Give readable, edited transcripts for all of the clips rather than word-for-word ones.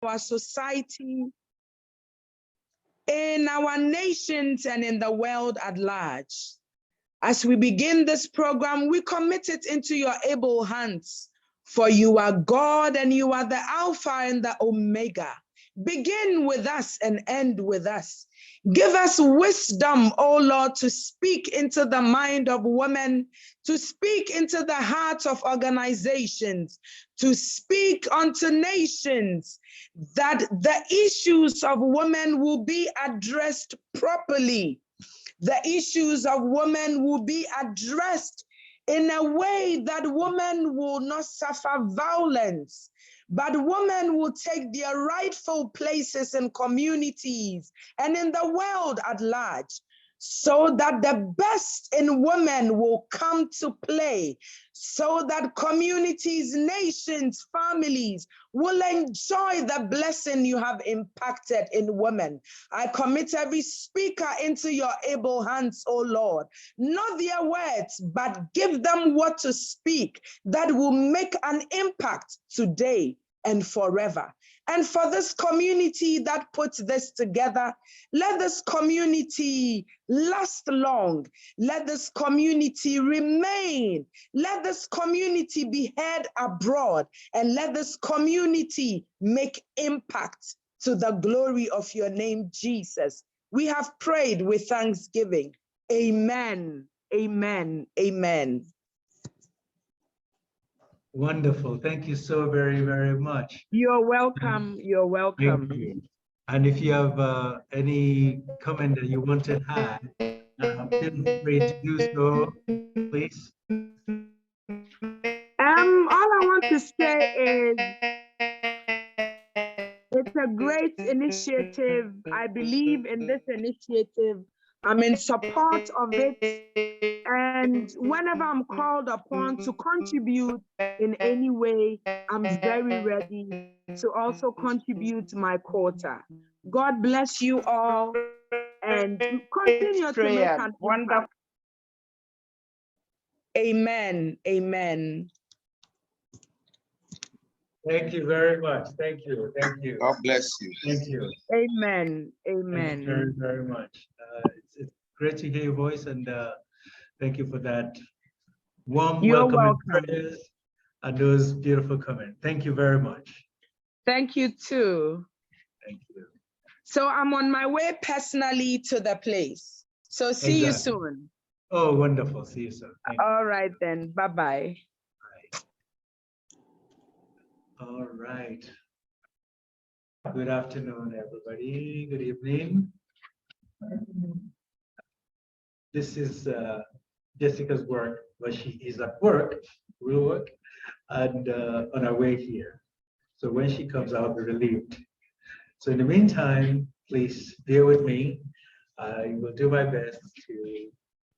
our society, in our nations, and in the world at large. As we begin this program, we commit it into your able hands, for you are God and you are the Alpha and the Omega. Begin with us and end with us. Give us wisdom, O Lord, to speak into the mind of women, to speak into the hearts of organizations, to speak unto nations, that the issues of women will be addressed properly. The issues of women will be addressed in a way that women will not suffer violence, but women will take their rightful places in communities and in the world at large, so that the best in women will come to play, so that communities, nations, families will enjoy the blessing you have impacted in women. I commit every speaker into your able hands, O Lord. Not their words, but give them what to speak that will make an impact today and forever. And for this community that puts this together, let this community last long. Let this community remain. Let this community be heard abroad. And let this community make impact to the glory of your name, Jesus. We have prayed with thanksgiving. Amen. Amen. Amen. Wonderful. Thank you so very, very much. You're welcome. You're welcome. Thank you. And if you have any comment that you want to add, feel free to do so, please. All I want to say is it's a great initiative. I believe in this initiative. I'm in support of it. And whenever I'm called upon to contribute in any way, I'm very ready to also contribute my quota. God bless you all and continue to make an impact. Amen. Amen. Thank you very much. Thank you. Thank you. God bless you. Thank you. Amen. Amen. Thank you very, very much. It's great to hear your voice, and thank you for that warm welcome and prayers and those beautiful comments. Thank you very much. Thank you too. Thank you. So I'm on my way personally to the place. So see you soon. Oh, wonderful. See you soon. All right then. Bye-bye. All right. Good afternoon, everybody. Good evening. This is Jessica's work, but she is at work, real work, and on her way here. So when she comes out, we're relieved. So in the meantime, please bear with me. I will do my best to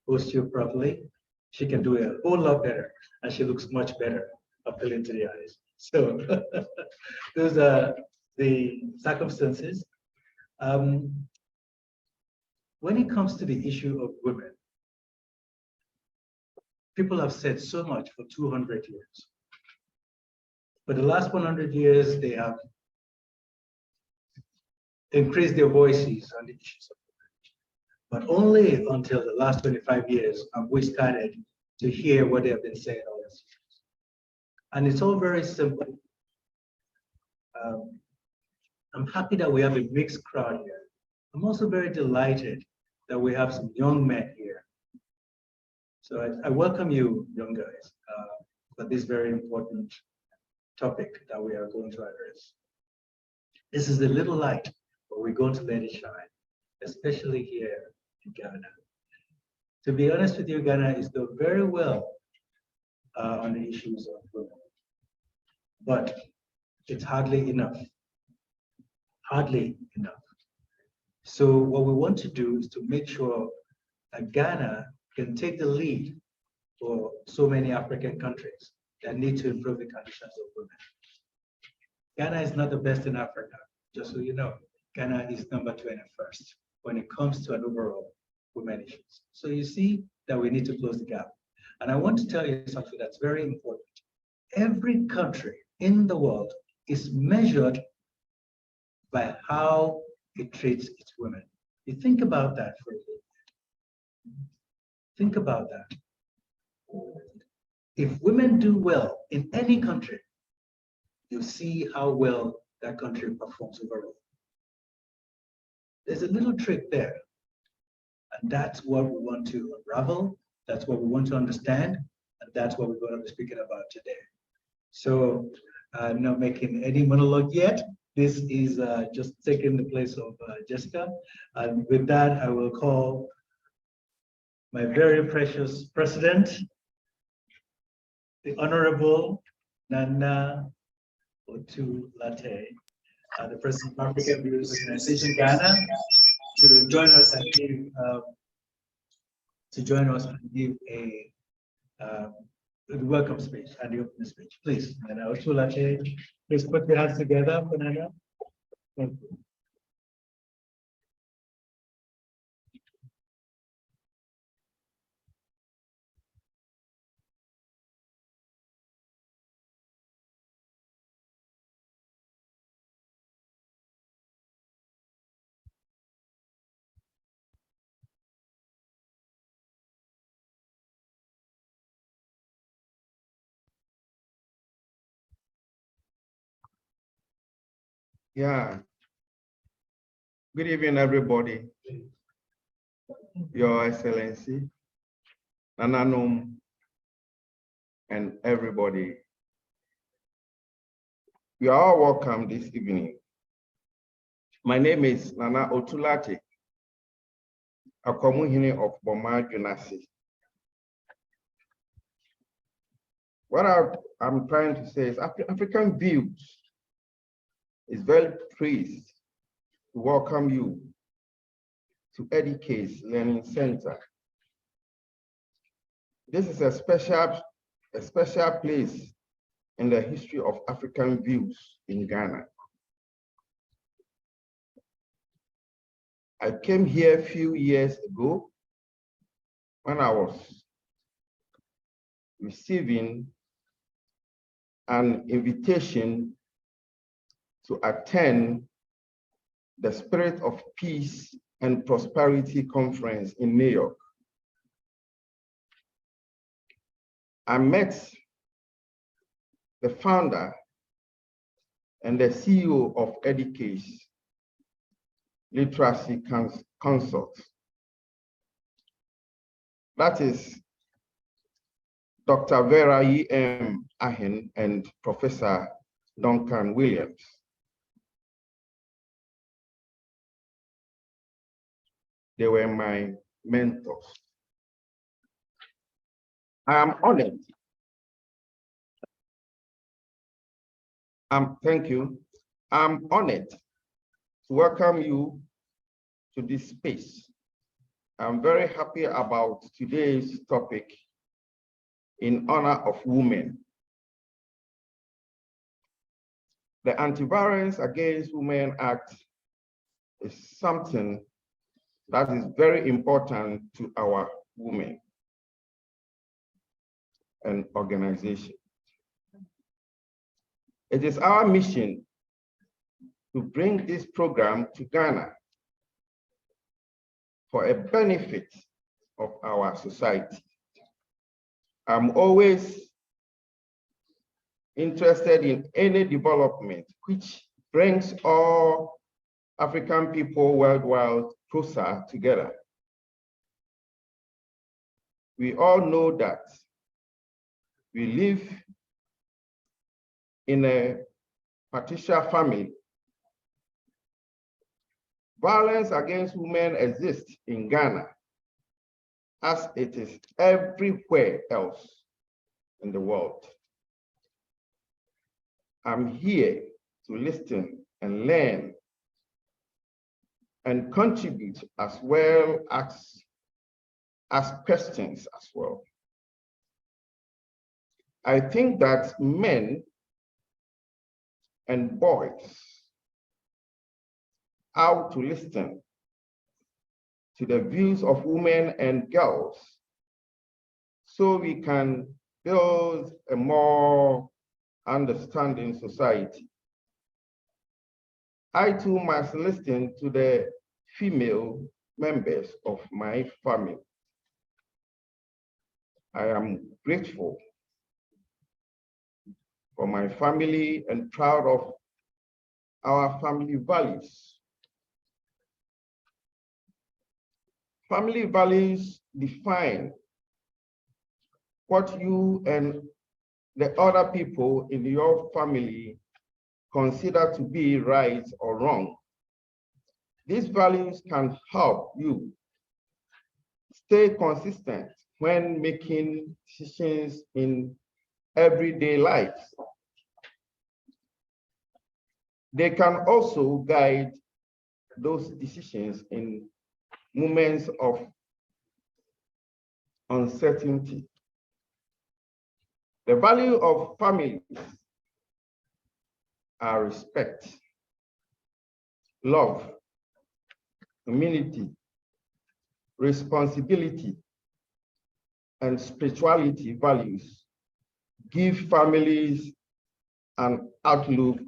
host you properly. She can do it a whole lot better, and she looks much better, appealing to the eyes. So those are the circumstances. When it comes to the issue of women, people have said so much for 200 years. For the last 100 years, they have increased their voices on the issues of women. But only until the last 25 years have we started to hear what they have been saying all these years. And it's all very simple. I'm happy that we have a mixed crowd here. I'm also very delighted that we have some young men here. So I welcome you, young guys, for this very important topic that we are going to address. This is a little light, but we're going to let it shine, especially here in Ghana. To be honest with you, Ghana is doing very well on the issues of women, but it's hardly enough. Hardly enough. So what we want to do is to make sure that Ghana can take the lead for so many African countries that need to improve the conditions of women. Ghana is not the best in Africa, just so you know. Ghana is number 21st when it comes to an overall women issues. So you see that we need to close the gap. And I want to tell you something that's very important. Every country in the world is measured by how it treats its women. You think about that for a minute. Think about that. If women do well in any country, you see how well that country performs overall. There's a little trick there. And that's what we want to unravel. That's what we want to understand. And that's what we're going to be speaking about today. So I'm not making any monologue yet. This is just taking the place of Jessica. And with that, I will call my very precious president, the Honorable Nana Otulate, the President of African Views Organization Ghana, to join us and give a welcome speech and the opening speech. Please, Nana Otulate, please put your hands together for Nana. Thank you. Yeah. Good evening, everybody. Your Excellency, Nananum, and everybody. You are all welcome this evening. My name is Nana Otulate, Akomuhine of Boma Junasi. What I'm trying to say is African Views is very pleased to welcome you to Educate's Learning Center. This is a special place in the history of African Views in Ghana. I came here a few years ago when I was receiving an invitation to attend the Spirit of Peace and Prosperity Conference in New York. I met the founder and the CEO of Educase Literacy Consult. That is Dr. Vera E.M. Ahen and Professor Duncan Williams. They were my mentors. I am honored. Thank you. I'm honored to welcome you to this space. I'm very happy about today's topic in honor of women. The Anti-Violence Against Women Act is something that is very important to our women and organization. It is our mission to bring this program to Ghana for a benefit of our society. I'm always interested in any development which brings all African people worldwide closer together. We all know that we live in a patriarchal family. Violence against women exists in Ghana as it is everywhere else in the world. I'm here to listen and learn and contribute as well as ask questions as well. I think that men and boys have to listen to the views of women and girls so we can build a more understanding society. I too must listen to the female members of my family. I am grateful for my family and proud of our family values. Family values define what you and the other people in your family consider to be right or wrong. These values can help you stay consistent when making decisions in everyday life. They can also guide those decisions in moments of uncertainty. The value of families are respect, love, community, responsibility, and spirituality values give families an outlook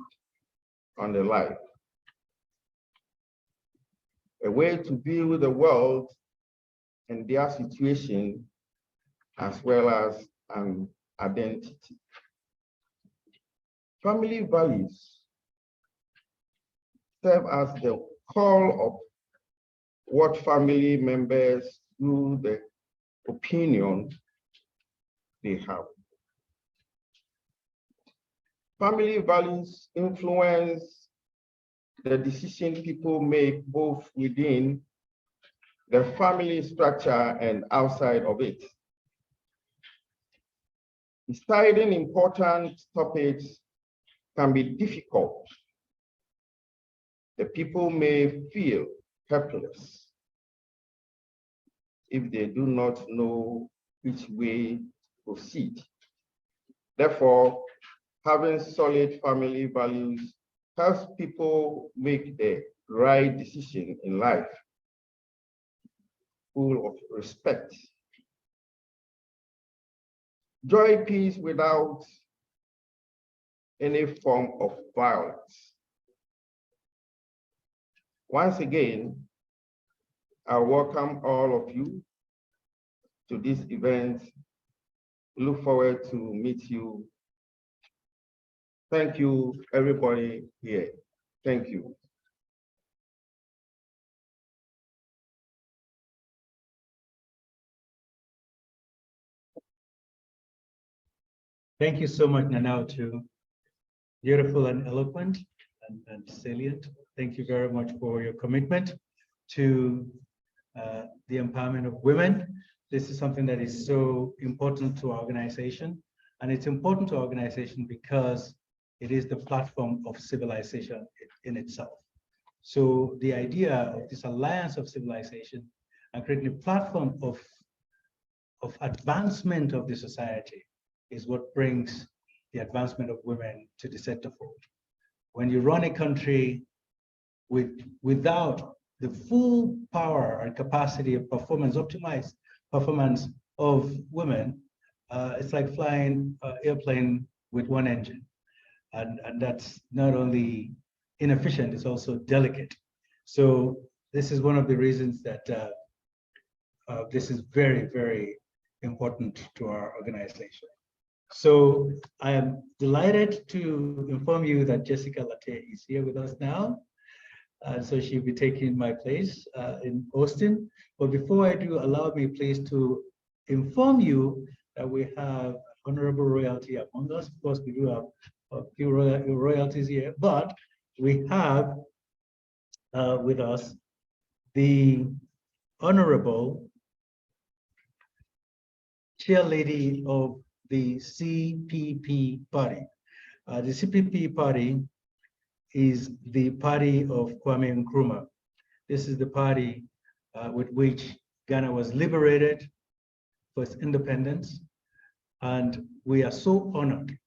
on the life, a way to view the world and their situation, as well as an identity. Family values serve as the core of what family members do, the opinion they have. Family values influence the decision people make both within the family structure and outside of it. Deciding important topics can be difficult. The people may feel helpless if they do not know which way to proceed. Therefore, having solid family values helps people make the right decision in life, full of respect. Joy, peace without any form of violence. Once again, I welcome all of you to this event. Look forward to meet you. Thank you, everybody here. Thank you. Thank you so much, Nanao, too. Beautiful and eloquent and salient. Thank you very much for your commitment to the empowerment of women. This is something that is so important to our organization. And it's important to our organization because it is the platform of civilization in itself. So the idea of this alliance of civilization and creating a platform of advancement of the society is what brings the advancement of women to the centerfold. When you run a country without the full power and capacity of performance, optimized performance of women, it's like flying an airplane with one engine. And that's not only inefficient, it's also delicate. So this is one of the reasons that this is very, very important to our organization. So I am delighted to inform you that Jessica Latte is here with us now. So she'll be taking my place in Austin. But before I do, allow me please to inform you that we have honorable royalty among us. Of course, we do have a few royalties here, but we have with us the honorable chairlady of the CPP party. The CPP party is the party of Kwame Nkrumah. This is the party with which Ghana was liberated for its independence. And we are so honored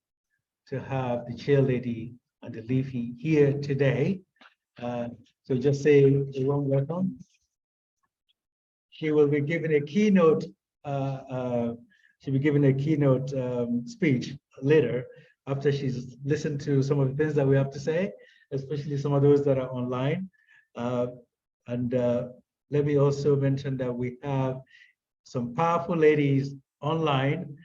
to have the chairlady and the leafy here today. So just say a warm welcome. She will be giving a keynote she'll be giving a keynote speech later after she's listened to some of the things that we have to say. especially some of those that are online. Let me also mention that we have some powerful ladies online.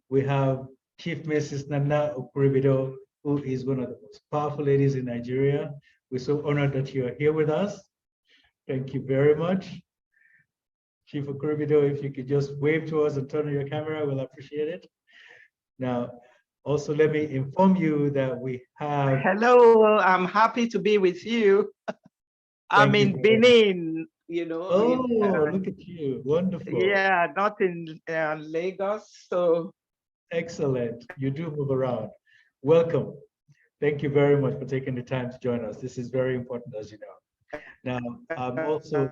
We have Chief Mrs. Nana Okuribido, who is one of the most powerful ladies in Nigeria. We're so honored that you are here with us. Thank you very much. Chief Okuribido, if you could just wave to us and turn on your camera, we'll appreciate it. Now, also let me inform you that we have... Hello, I'm happy to be with you. I'm in Benin, you know. Oh, look at you, wonderful. Yeah, not in Lagos, so. Excellent, you do move around. Welcome. Thank you very much for taking the time to join us. This is very important, as you know. Now, I'm also...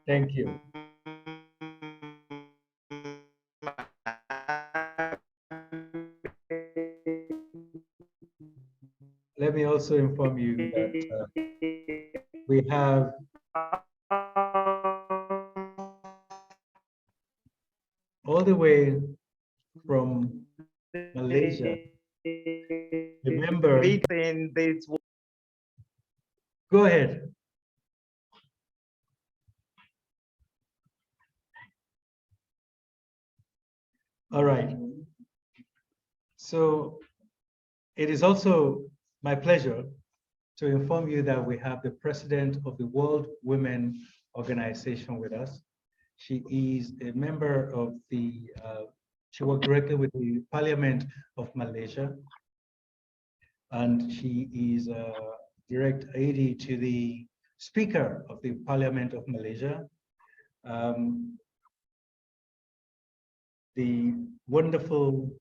Thank you. Let me also inform you that we have all the way from Malaysia. Remember, go ahead. All right. So it is also my pleasure to inform you that we have the president of the World Women Organization with us. She is a member of the, she worked directly with the Parliament of Malaysia. And she is a direct aide to the Speaker of the Parliament of Malaysia. The wonderful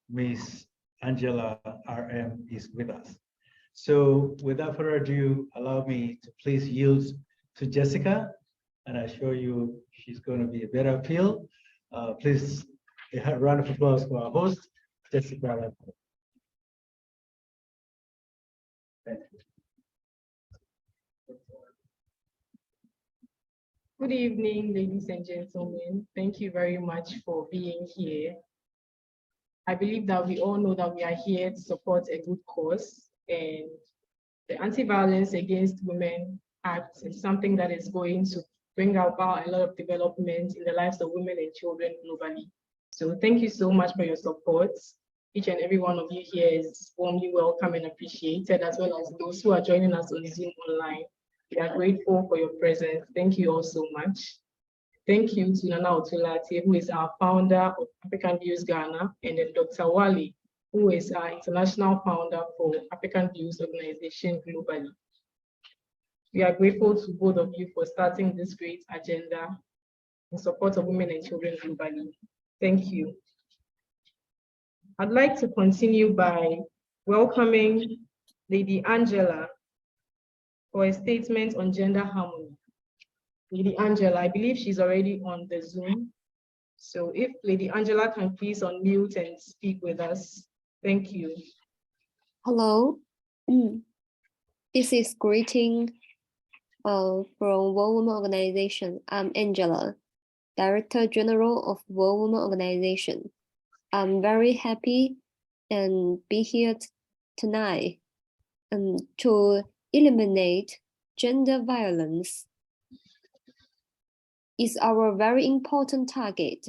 Miss Angela RM is with us. So without further ado, allow me to please yield to Jessica, and I assure you she's going to be a better appeal. Please, a round of applause for our host, Jessica. Thank you. Good evening, ladies and gentlemen. Thank you very much for being here. I believe that we all know that we are here to support a good cause, and the Anti-Violence Against Women Act is something that is going to bring about a lot of development in the lives of women and children globally. So thank you so much for your support. Each and every one of you here is warmly welcome and appreciated, as well as those who are joining us on Zoom online. We are grateful for your presence. Thank you all so much. Thank you to Nana Otulate, who is our founder of African Views Ghana, and then Dr. Wali, who is our international founder for African Views Organization globally. We are grateful to both of you for starting this great agenda in support of women and children globally. Thank you. I'd like to continue by welcoming Lady Angela for a statement on gender harmony. Lady Angela, I believe she's already on the Zoom. So if Lady Angela can please unmute and speak with us. Thank you. Hello. This is greeting from World Women Organization. I'm Angela, Director General of World Women Organization. I'm very happy and be here tonight to eliminate gender violence is our very important target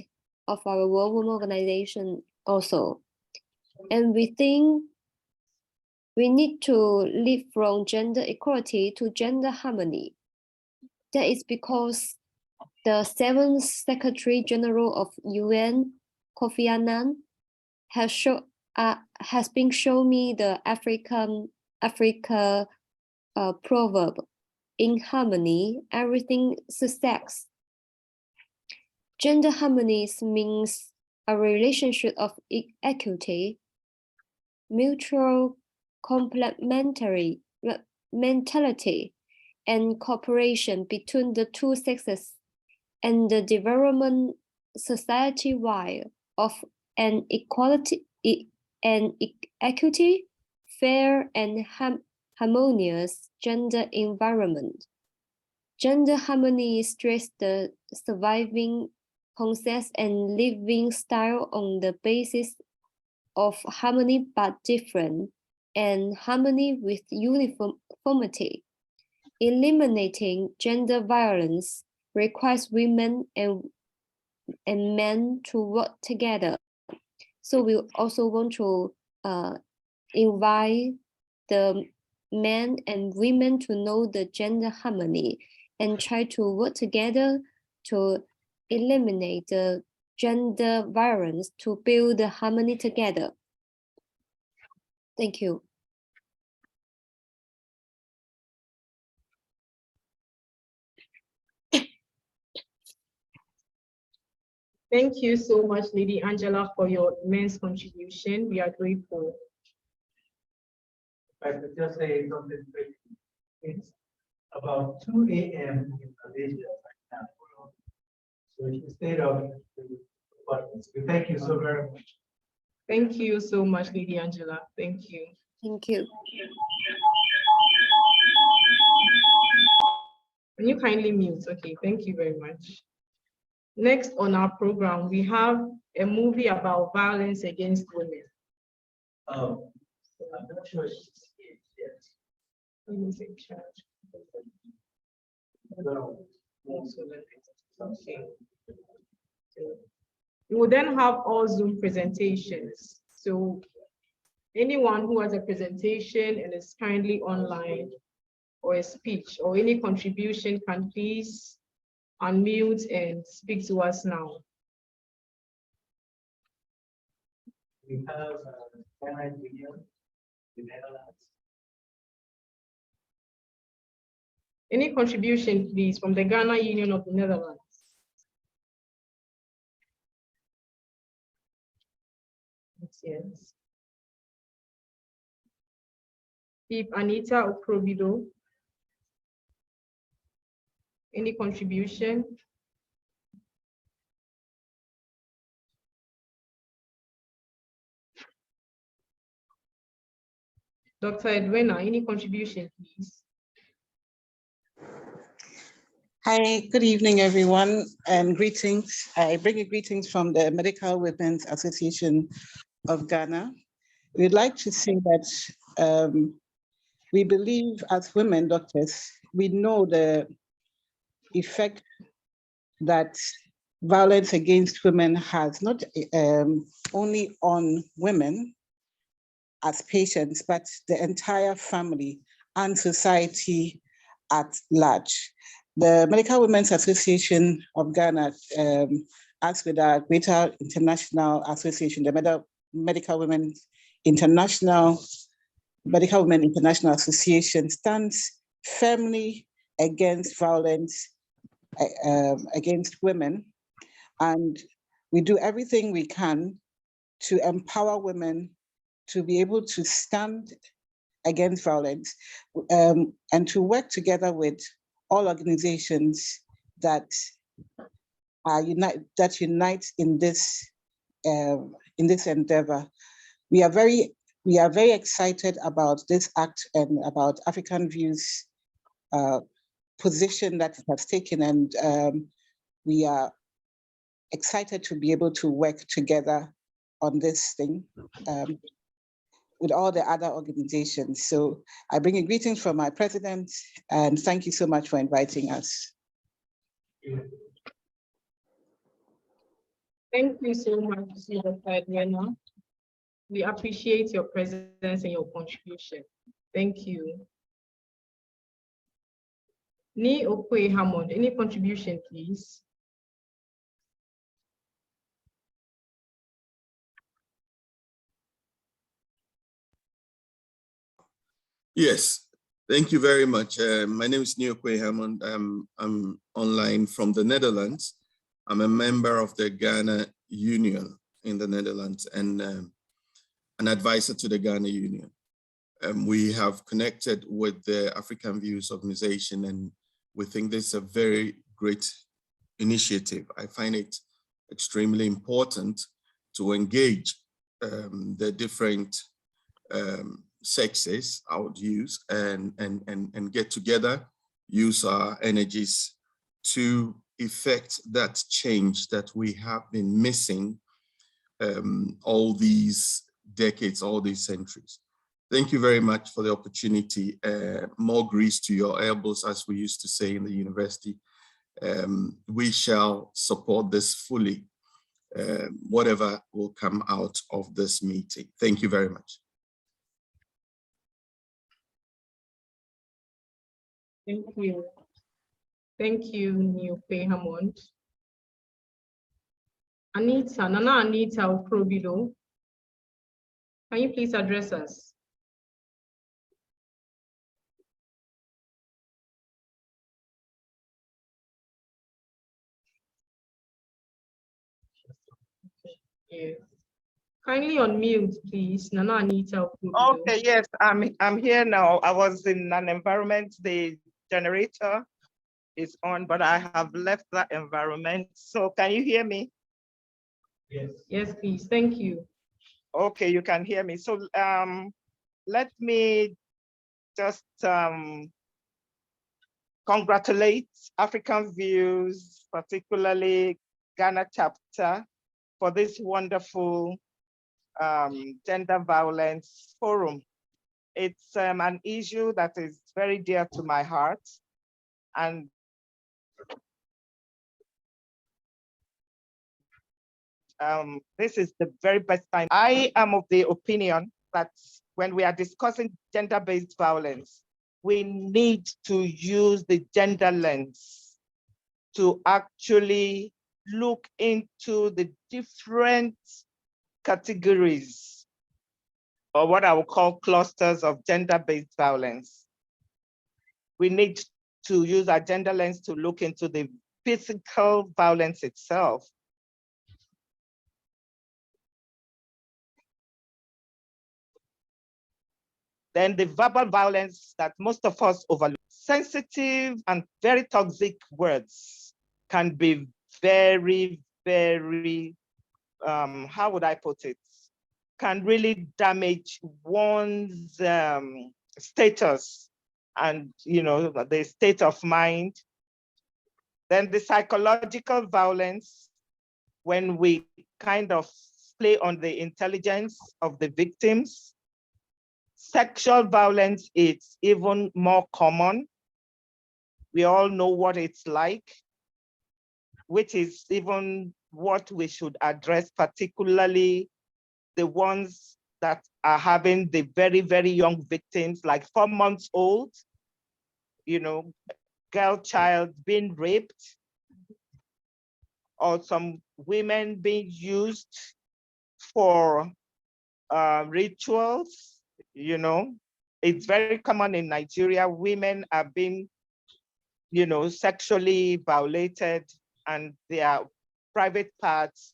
of our World Women Organization also. And we think we need to live from gender equality to gender harmony. That is because the 7th Secretary General of UN, Kofi Annan, has been shown me the Africa proverb, in harmony, everything success. Gender harmony means a relationship of equity, mutual complementary mentality, and cooperation between the two sexes, and the development society-wide of an equity, fair and harmonious gender environment. Gender harmony stresses the surviving concepts and living style on the basis of harmony but different, and harmony with uniformity. Eliminating gender violence requires women and men to work together. So we also want to invite the men and women to know the gender harmony and try to work together to eliminate the gender violence to build the harmony together. Thank you. Thank you so much, Lady Angela, for your immense contribution. We are grateful. I could just say something quick. It's about 2 a.m. in Malaysia right now. So if you stayed up, we thank you so very much. Thank you so much, Lady Angela. Thank you. Thank you. Can you kindly mute? Okay, thank you very much. Next on our program, we have a movie about violence against women. Oh, I'm not sure she's here yet. Who's in charge? No. Okay. We will then have all Zoom presentations. So anyone who has a presentation and is kindly online, or a speech or any contribution, can please unmute and speak to us now. We have Ghana Union, the Netherlands. Any contribution, please, from the Ghana Union of the Netherlands? Yes. If Anita Okrobido, any contribution? Dr. Edwina, any contribution, please? Hi, good evening, everyone, and greetings. I bring you greetings from the Medical Women's Association of Ghana. We'd like to say that we believe as women doctors, we know the effect that violence against women has, not only on women as patients, but the entire family and society at large. The Medical Women's Association of Ghana, as with our greater international association, the Medical Women International Association, stands firmly against violence against women. And we do everything we can to empower women to be able to stand against violence and to work together with all organizations that are unite in this endeavor. We are very excited about this act and about African View's position that it has taken, and we are excited to be able to work together on this thing with all the other organizations. So I bring you greetings from my president, and thank you so much for inviting us. Thank you so much, Dr. Edwina. We appreciate your presence and your contribution. Thank you. Ni Okwe Hammond, any contribution, please? Yes, thank you very much. My name is Neokwe Hammond. I'm online from the Netherlands. I'm a member of the Ghana Union in the Netherlands and an advisor to the Ghana Union. We have connected with the African Views organization, and we think this is a very great initiative. I find it extremely important to engage the different sexes, I would use, and get together, use our energies to effect that change that we have been missing all these decades, all these centuries. thank you very much for the opportunity. More grease to your elbows, as we used to say in the university. We shall support this fully, whatever will come out of this meeting. Thank you very much. Thank you. Thank you, Niope Hammond. Nana Anita Oprobido, can you please address us? Yes. Kindly unmute, please. Nana Anita Oprobido. Okay, yes, I'm here now. I was in an environment, the generator is on, but I have left that environment. So can you hear me? Yes. Yes, please. Thank you. Okay, you can hear me. So let me just congratulate African Views, particularly Ghana chapter, for this wonderful gender violence forum. It's an issue that is very dear to my heart. And this is the very best time. I am of the opinion that when we are discussing gender-based violence, we need to use the gender lens to actually look into the different categories, or what I would call clusters of gender-based violence. We need to use our gender lens to look into the physical violence itself. Then the verbal violence that most of us overlook. Sensitive and very toxic words can be very, very, how would I put it? Can really damage one's status and, you know, the state of mind. Then the psychological violence, when we kind of play on the intelligence of the victims. Sexual violence is even more common. We all know what it's like, which is even what we should address, particularly the ones that are having the very, very young victims, like 4 months old, you know, girl child being raped, or some women being used for rituals, you know. It's very common in Nigeria. Women are being, you know, sexually violated and their private parts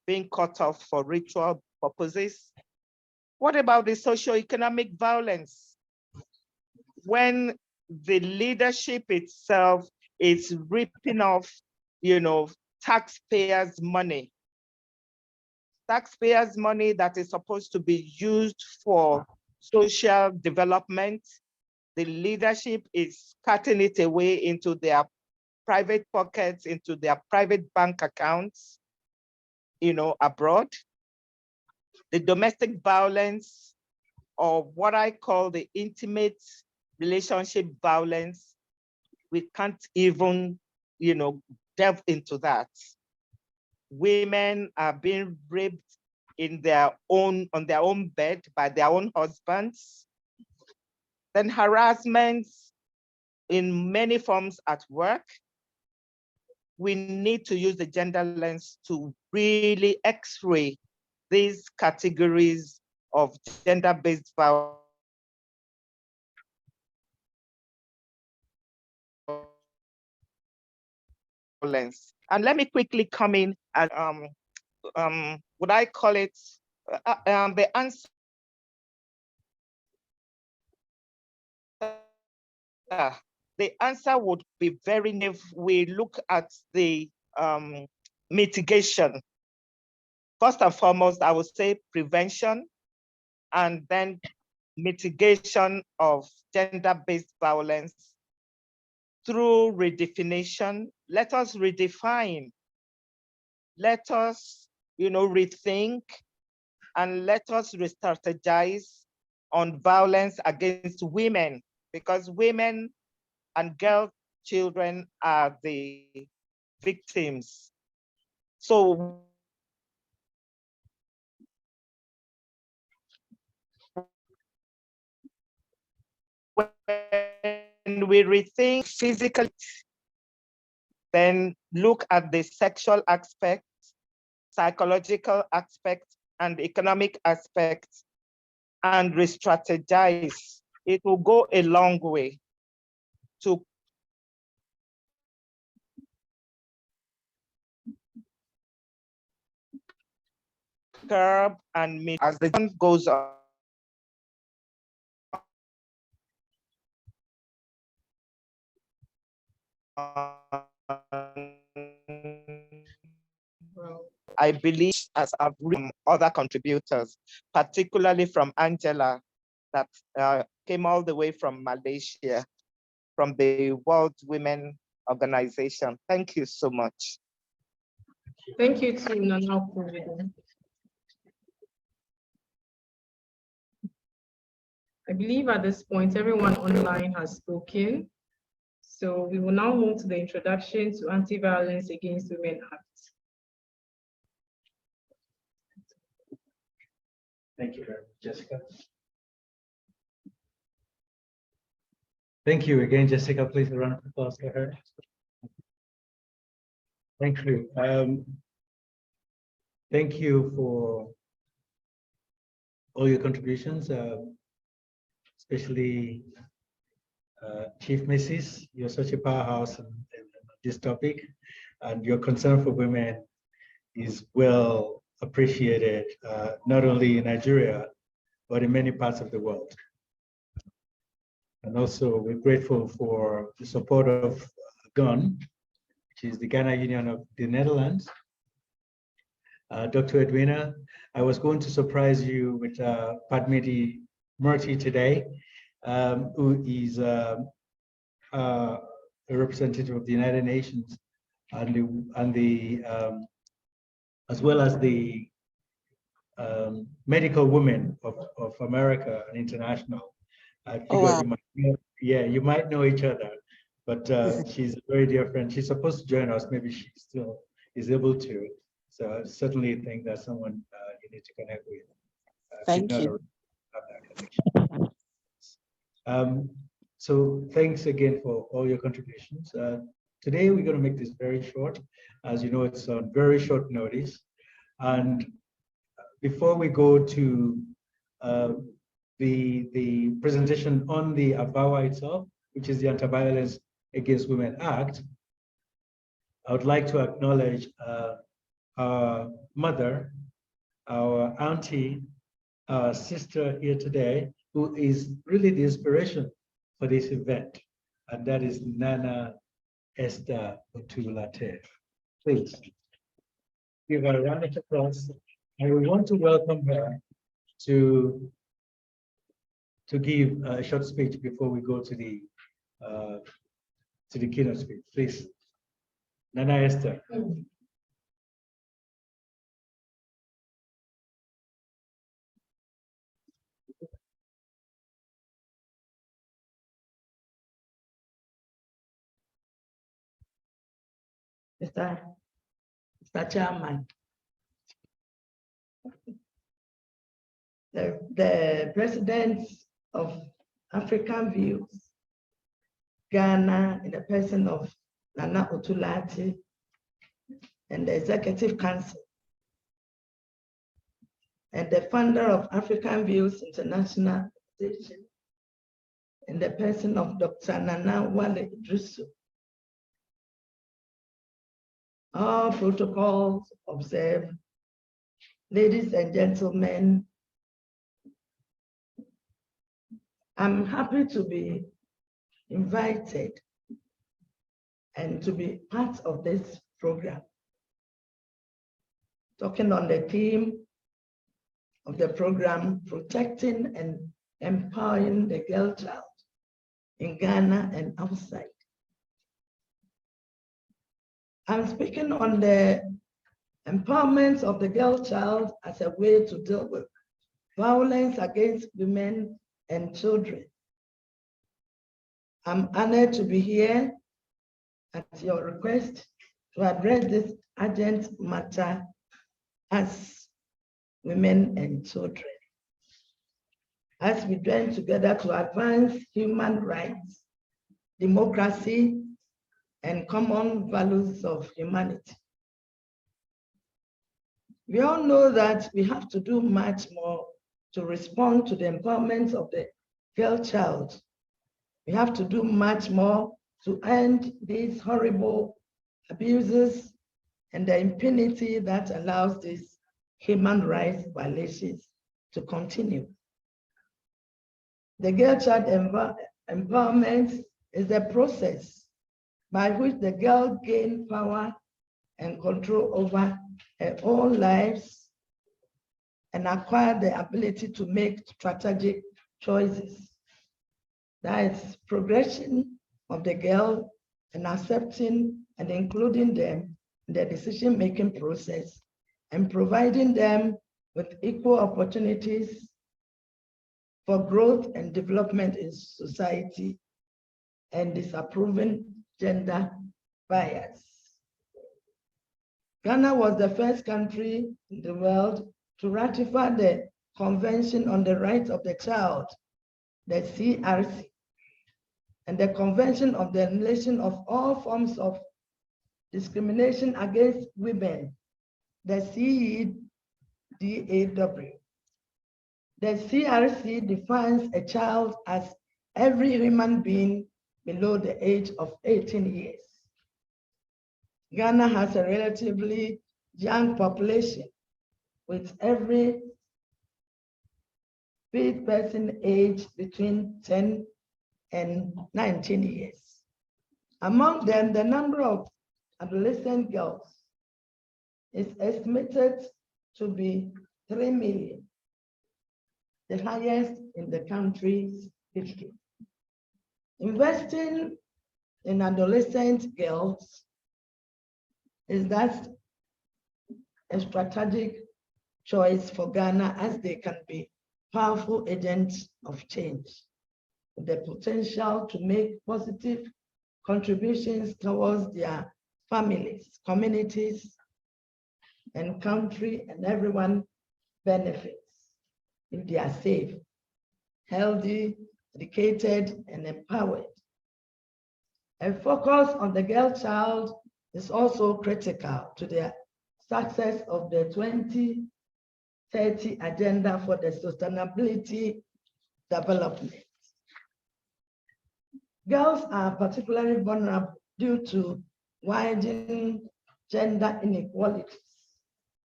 being cut off for ritual purposes. What about the socioeconomic violence? When the leadership itself is ripping off, you know, taxpayers' money. Taxpayers' money that is supposed to be used for social development, the leadership is cutting it away into their private pockets, into their private bank accounts, you know, abroad. The domestic violence, or what I call the intimate relationship violence, we can't even, you know, delve into that. Women are being raped on their own bed by their own husbands. Then harassment in many forms at work. We need to use the gender lens to really x-ray these categories of gender-based violence. And let me quickly come in and would I call it the answer. The answer would be very, if we look at the mitigation. First and foremost, I would say prevention, and then mitigation of gender-based violence through redefinition. Let us redefine. Let us, you know, rethink, and let us re-strategize on violence against women, because women and girl children are the victims. So when we rethink physical, then look at the sexual aspect, psychological aspect, and economic aspect, and re-strategize, it will go a long way to curb and meet as the time goes on. I believe, as I've read other contributors, particularly from Angela, that came all the way from Malaysia, from the World Women Organization. Thank you so much. Thank you to Nana Kurudu. I believe at this point, everyone online has spoken. So we will now move to the introduction to Anti-Violence Against Women Act. Thank you very much, Jessica. Thank you again, Jessica. Please a round of applause for her. Thank you. Thank you for all your contributions, especially Chief Mrs. You're such a powerhouse in this topic, and your concern for women is well appreciated, not only in Nigeria, but in many parts of the world. And also, we're grateful for the support of GUN, which is the Ghana Union of the Netherlands. Dr. Edwina, I was going to surprise you with Padmiti Murthy today, who is a representative of the United Nations and as well as the medical women of America and international. I figured wow. you might know each other, but she's a very dear friend. She's supposed to join us. Maybe she still is able to. So I certainly think that's someone you need to connect with. Thank you. So thanks again for all your contributions. Today we're going to make this very short. As you know, it's on very short notice. And before we go to the presentation on the AVAWA itself, which is the Anti-Violence Against Women Act, I would like to acknowledge our mother, our auntie, our sister here today, who is really the inspiration for this event, and that is Nana Esther Otulate. Please give her a round of applause, and we want to welcome her to give a short speech before we go to the keynote speech. Please, Nana Esther. Mr. Chairman, the president of African Views, Ghana, in the person of Nana Otulate, and the Executive Council, and the founder of African Views International Organization, in the person of Dr. Nana Wale Idrisu. All protocols observed. Ladies and gentlemen, I'm happy to be invited and to be part of this program, talking on the theme of the program, protecting and empowering the girl child in Ghana and outside. I'm speaking on the empowerment of the girl child as a way to deal with violence against women and children. I'm honored to be here at your request to address this urgent matter as women and children, as we join together to advance human rights, democracy, and common values of humanity. We all know that we have to do much more to respond to the empowerment of the girl child. We have to do much more to end these horrible abuses and the impunity that allows these human rights violations to continue. The girl child empowerment is the process by which the girl gains power and control over her own lives and acquire the ability to make strategic choices. That is progression of the girl and accepting and including them in the decision-making process and providing them with equal opportunities for growth and development in society and disapproving gender bias. Ghana was the first country in the world to ratify the Convention on the Rights of the Child, the CRC, and the Convention of the Elimination of All Forms of Discrimination Against Women, the CEDAW. The CRC defines a child as every human being below the age of 18 years. Ghana has a relatively young population, with every fifth person aged between 10 and 19 years. Among them, the number of adolescent girls is estimated to be 3 million, the highest in the country's history. Investing in adolescent girls is that a strategic choice for Ghana, as they can be powerful agents of change with the potential to make positive contributions towards their families, communities, and country, and everyone benefits if they are safe, healthy, educated, and empowered. A focus on the girl child is also critical to the success of the 2030 Agenda for the Sustainability Development. Girls are particularly vulnerable due to widening gender inequalities.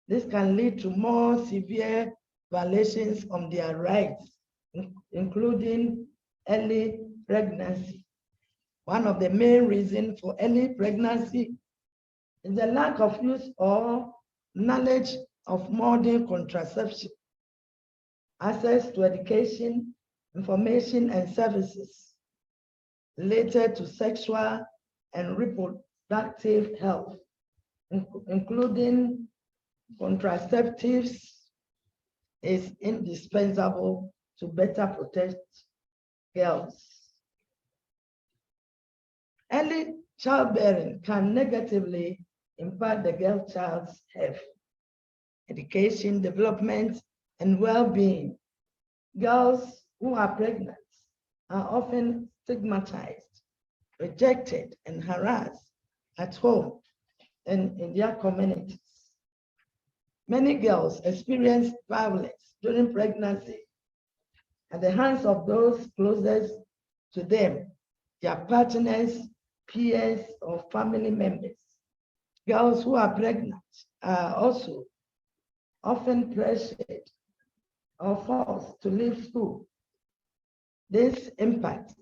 This can lead to more severe violations of their rights, including early pregnancy. One of the main reasons for early pregnancy is the lack of use or knowledge of modern contraception, access to education, information, and services related to sexual and reproductive health, including contraceptives, is indispensable to better protect girls. Early childbearing can negatively impact the girl child's health, education, development, and well-being. Girls who are pregnant are often stigmatized, rejected, and harassed at home and in their communities. Many girls experience violence during pregnancy at the hands of those closest to them, their partners, peers, or family members. Girls who are pregnant are also often pressured or forced to leave school. This impacts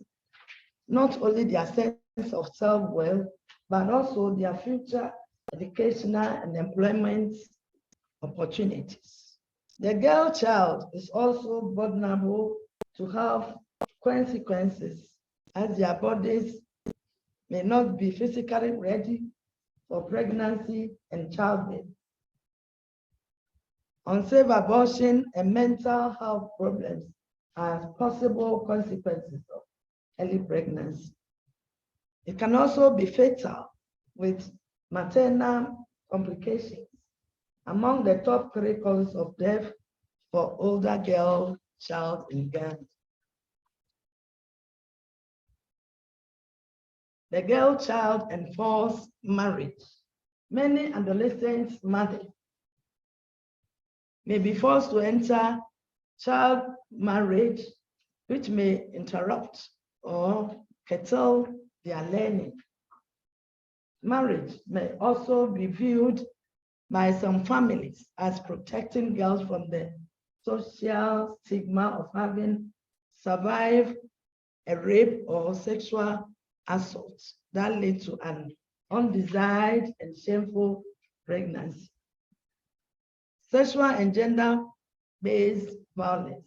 not only their sense of self-worth, but also their future educational and employment opportunities. The girl child is also vulnerable to health consequences, as their bodies may not be physically ready for pregnancy and childbirth. Unsafe abortion and mental health problems as possible consequences of early pregnancy. It can also be fatal with maternal complications. Among the top 3 causes of death for older girl child in Ghana. The girl child and forced marriage. Many adolescent mothers may be forced to enter child marriage, which may interrupt or curtail their learning. Marriage may also be viewed by some families as protecting girls from the social stigma of having survived a rape or sexual assault that lead to an undesired and shameful pregnancy. Sexual and gender-based violence,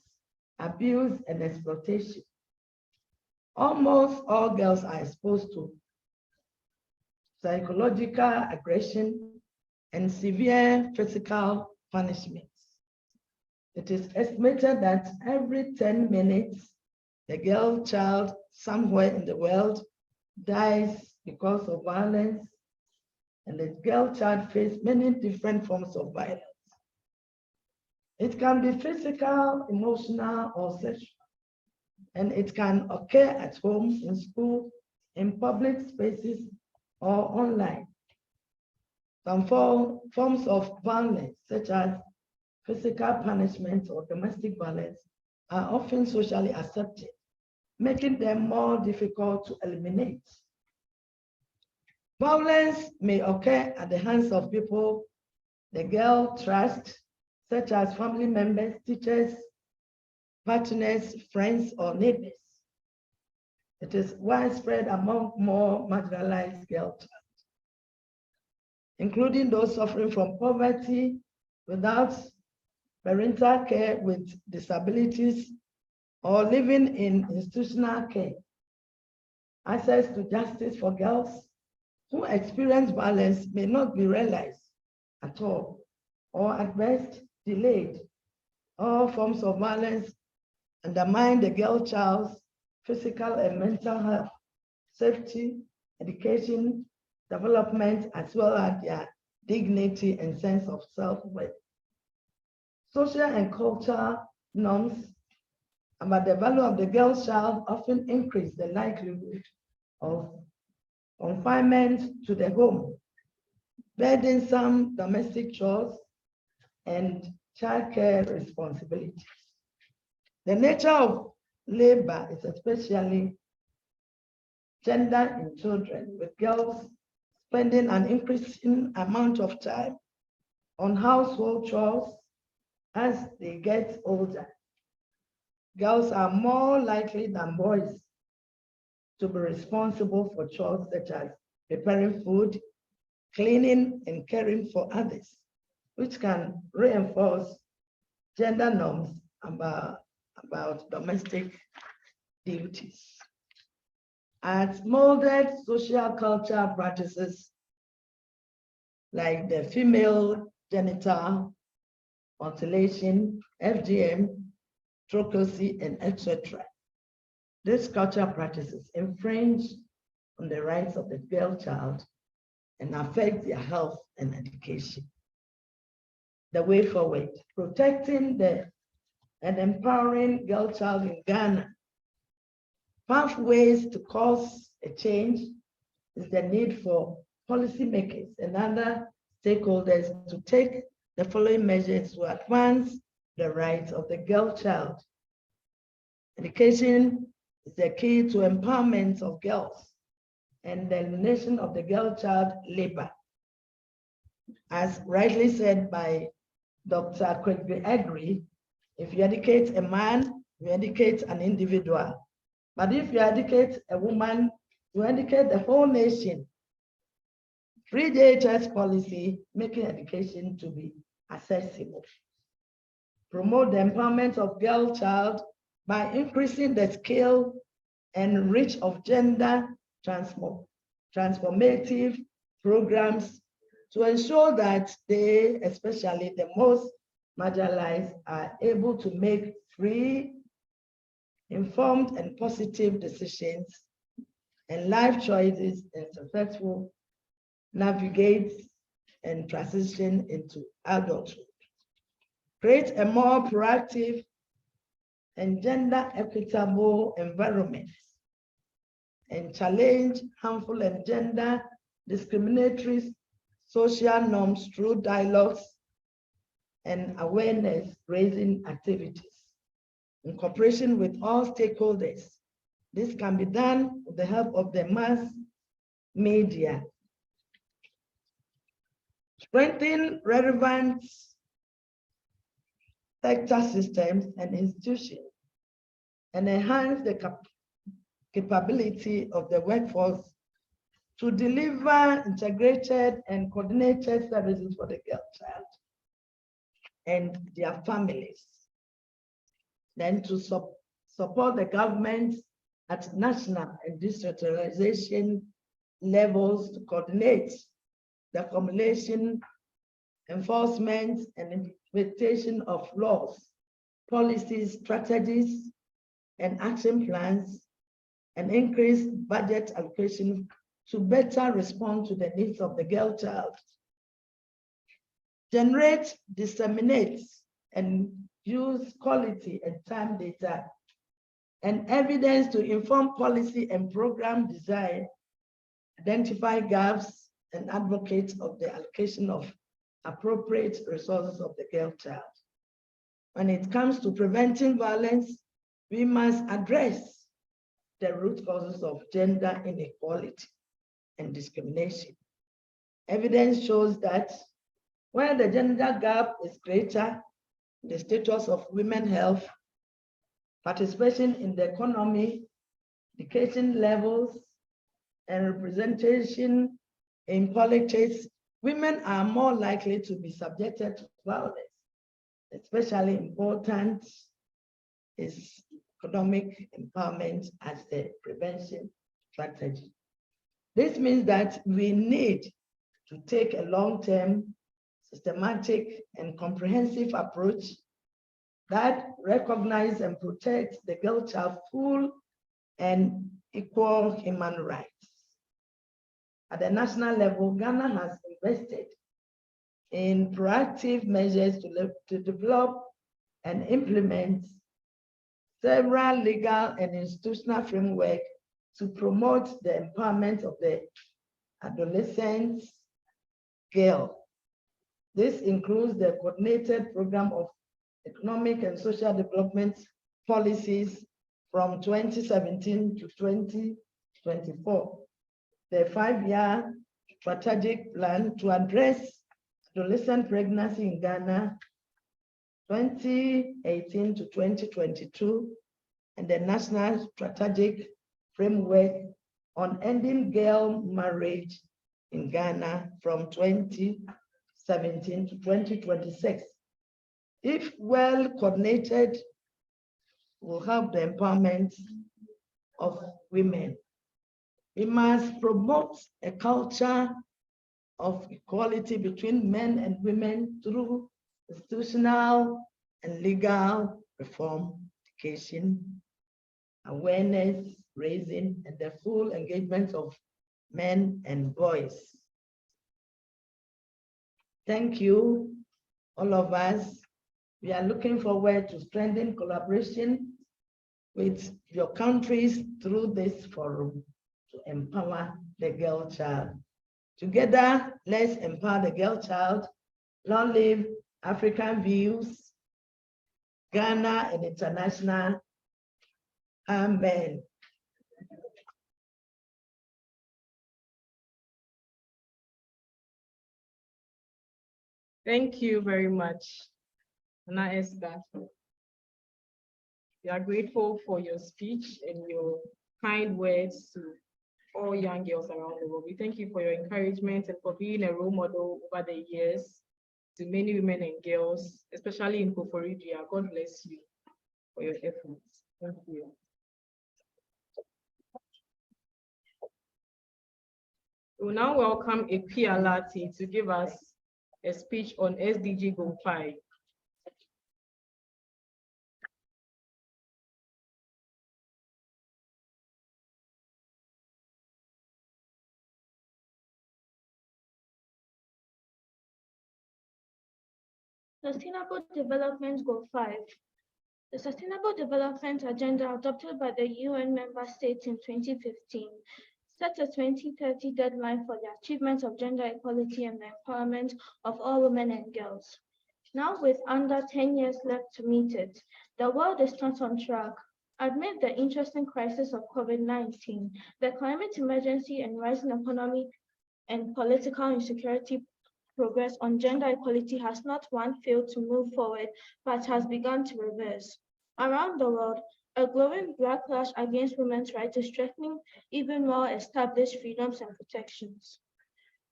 abuse, and exploitation. Almost all girls are exposed to psychological aggression and severe physical punishments. It is estimated that every 10 minutes, a girl child somewhere in the world dies because of violence, and the girl child faces many different forms of violence. It can be physical, emotional, or sexual, and it can occur at home, in school, in public spaces, or online. Some forms of violence, such as physical punishment or domestic violence, are often socially accepted, making them more difficult to eliminate. Violence may occur at the hands of people the girl trusts, such as family members, teachers, partners, friends, or neighbors. It is widespread among more marginalized girl child, including those suffering from poverty, without parental care, with disabilities, or living in institutional care. Access to justice for girls who experience violence may not be realized at all, or at best delayed. All forms of violence undermine the girl child's physical and mental health, safety, education, development, as well as their dignity and sense of self-worth. Social and cultural norms about the value of the girl child often increase the likelihood of confinement to the home, burdensome domestic chores, and childcare responsibilities. The nature of labor is especially gender in children, with girls spending an increasing amount of time on household chores as they get older. Girls are more likely than boys to be responsible for chores such as preparing food, cleaning, and caring for others, which can reinforce gender norms about domestic duties. As molded social cultural practices like the female genital mutilation, FGM, trochlearchy, and etc. These cultural practices infringe on the rights of the girl child and affect their health and education. The way forward, protecting and empowering girl child in Ghana. Pathways to cause a change is the need for policymakers and other stakeholders to take the following measures to advance the rights of the girl child. Education is the key to empowerment of girls and the elimination of the girl child labor. As rightly said by Dr. Kwegbe Agri, if you educate a man, you educate an individual. But if you educate a woman, you educate the whole nation. Free JHS policy, making education to be accessible. Promote the empowerment of girl child by increasing the scale and reach of gender transformative programs to ensure that they, especially the most marginalized, are able to make free informed and positive decisions, and life choices, and successful navigate and transition into adulthood. Create a more proactive and gender equitable environment, and challenge harmful and gender discriminatory social norms through dialogues and awareness raising activities in cooperation with all stakeholders. This can be done with the help of the mass media. Strengthen relevant sector systems and institutions, and enhance the capability of the workforce to deliver integrated and coordinated services for the girl child and their families. Then to support the government at national and decentralization levels to coordinate the formulation, enforcement, and implementation of laws, policies, strategies, and action plans, and increase budget allocation to better respond to the needs of the girl child. Generate, disseminate, and use quality and time data and evidence to inform policy and program design, identify gaps, and advocate of the allocation of appropriate resources of the girl child. When it comes to preventing violence, we must address the root causes of gender inequality and discrimination. Evidence shows that where the gender gap is greater, the status of women's health, participation in the economy, education levels, and representation in politics, women are more likely to be subjected to violence. Especially important is economic empowerment as the prevention strategy. This means that we need to take a long-term, systematic, and comprehensive approach that recognizes and protects the girl child's full and equal human rights. At the national level, Ghana has invested in proactive measures to develop and implement several legal and institutional frameworks to promote the empowerment of the adolescent girl. This includes the coordinated program of economic and social development policies from 2017 to 2024, the 5-year strategic plan to address adolescent pregnancy in Ghana 2018 to 2022, and the national strategic framework on ending girl marriage in Ghana from 2017 to 2026. If well coordinated, will help the empowerment of women. We must promote a culture of equality between men and women through institutional and legal reform, education, awareness raising, and the full engagement of men and boys. Thank you, all of us. We are looking forward to strengthen collaboration with your countries through this forum to empower the girl child. Together, let's empower the girl child. Long live African views, Ghana and international. Amen. Thank you very much, Nana Esther. We are grateful for your speech and your kind words to all young girls around the world. We thank you for your encouragement and for being a role model over the years to many women and girls, especially in Koforidua. God bless you for your efforts. Thank you. We will now welcome Ekpi Alati to give us a speech on SDG Goal 5. Sustainable Development Goal 5. The Sustainable Development Agenda adopted by the UN member states in 2015 set a 2030 deadline for the achievement of gender equality and the empowerment of all women and girls. Now, with under 10 years left to meet it, the world is not on track. Amid the interesting crisis of COVID-19, the climate emergency and rising economic and political insecurity, progress on gender equality has not once failed to move forward, but has begun to reverse. Around the world, a growing backlash against women's rights is threatening even more established freedoms and protections.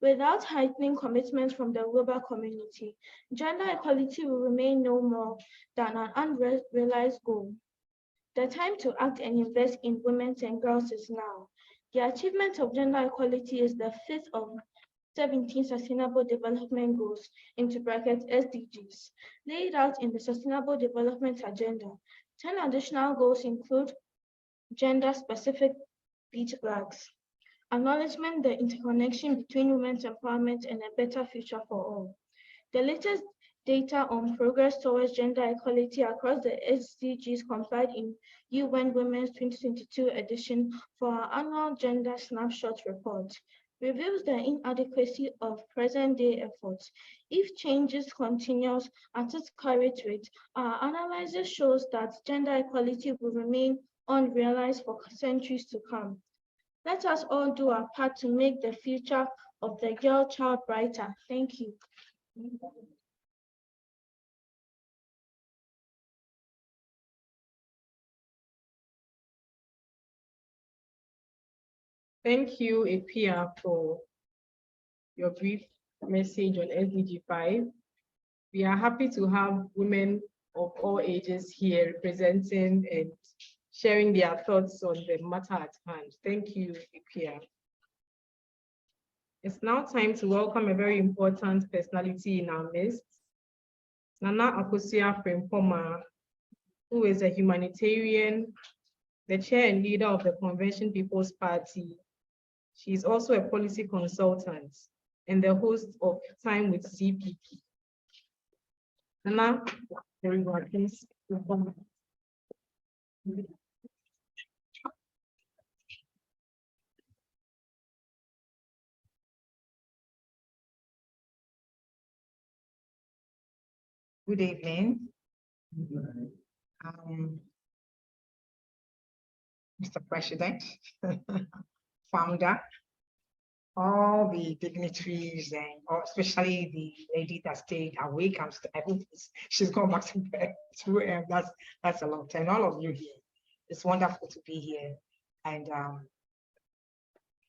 Without heightening commitments from the global community, gender equality will remain no more than an unrealized goal. The time to act and invest in women and girls is now. The achievement of gender equality is the fifth of 17 Sustainable Development Goals into brackets SDGs, laid out in the Sustainable Development Agenda. 10 additional goals include gender-specific beach flags, acknowledgement the interconnection between women's empowerment and a better future for all. The latest data on progress towards gender equality across the SDGs compiled in UN Women's 2022 edition for our annual Gender Snapshot Report reveals the inadequacy of present-day efforts. If changes continues at its current rate, our analysis shows that gender equality will remain unrealized for centuries to come. Let us all do our part to make the future of the girl child brighter. Thank you. Thank you, Epia, for your brief message on SDG 5. We are happy to have women of all ages here representing and sharing their thoughts on the matter at hand. Thank you, Epia. It's now time to welcome a very important personality in our midst, Nana Akosua-Frimpong, who is a humanitarian, the chair and leader of the Convention People's Party. She is also a policy consultant and the host of Time with CPP. Nana, very well, please. Good evening. Mr. President, founder, all the dignitaries, and especially the lady that stayed awake. I hope she's gone back to bed. That's a long time. All of you here, it's wonderful to be here. And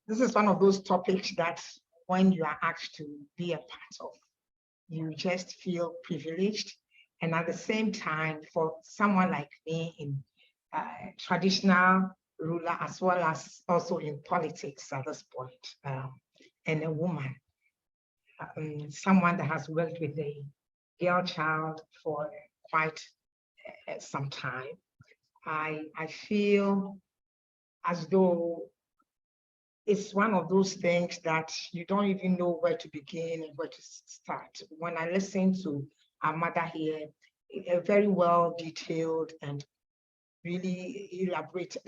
this is one of those topics that when you are asked to be a part of, you just feel privileged. And at the same time, for someone like me in traditional ruler, as well as also in politics at this point, and a woman, someone that has worked with a girl child for quite some time, I feel as though it's one of those things that you don't even know where to begin and where to start. When I listen to our mother here, very well detailed and really elaborated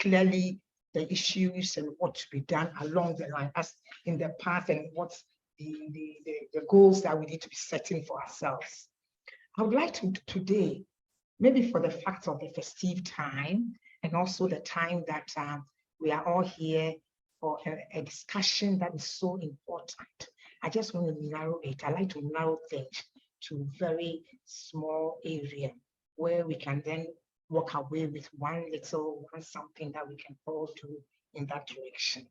clearly the issues and what to be done along the line as in the past and what's the goals that we need to be setting for ourselves. I would like to today, maybe for the fact of the festive time and also the time that we are all here for a discussion that is so important. I just want to narrow it. I like to narrow things to very small area where we can then walk away with one something that we can all do in that direction.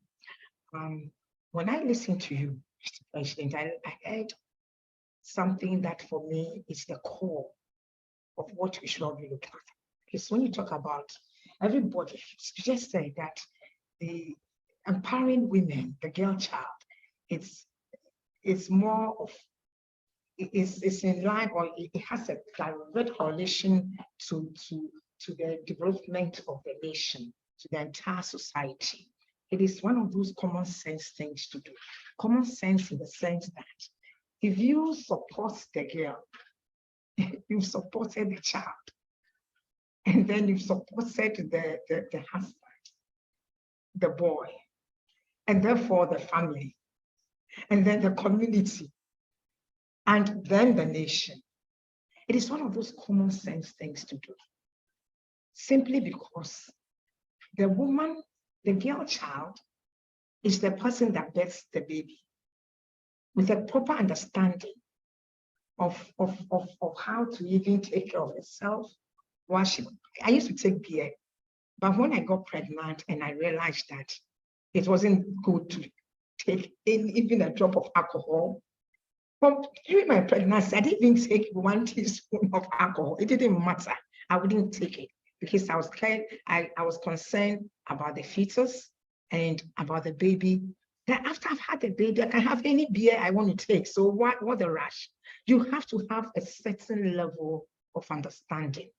When I listen to you, Mr. President, I heard something that for me is the core of what we should all be looking at. Because when you talk about everybody, you just say that the empowering women, the girl child, it's more of, it's in line, or it has a direct correlation to the development of the nation, to the entire society. It is one of those common sense things to do. Common sense in the sense that if you support the girl, you've supported the child. And then you've supported the husband, the boy, and therefore the family, and then the community, and then the nation. It is one of those common sense things to do, simply because the woman, the girl child, is the person that births the baby with a proper understanding of how to even take care of herself. I used to take beer, but when I got pregnant and I realized that it wasn't good to take even a drop of alcohol, during my pregnancy, I didn't even take 1 teaspoon of alcohol. It didn't matter. I wouldn't take it because I was scared. I was concerned about the fetus and about the baby. That after I've had the baby, I can have any beer I want to take. So what the rush? You have to have a certain level of understanding.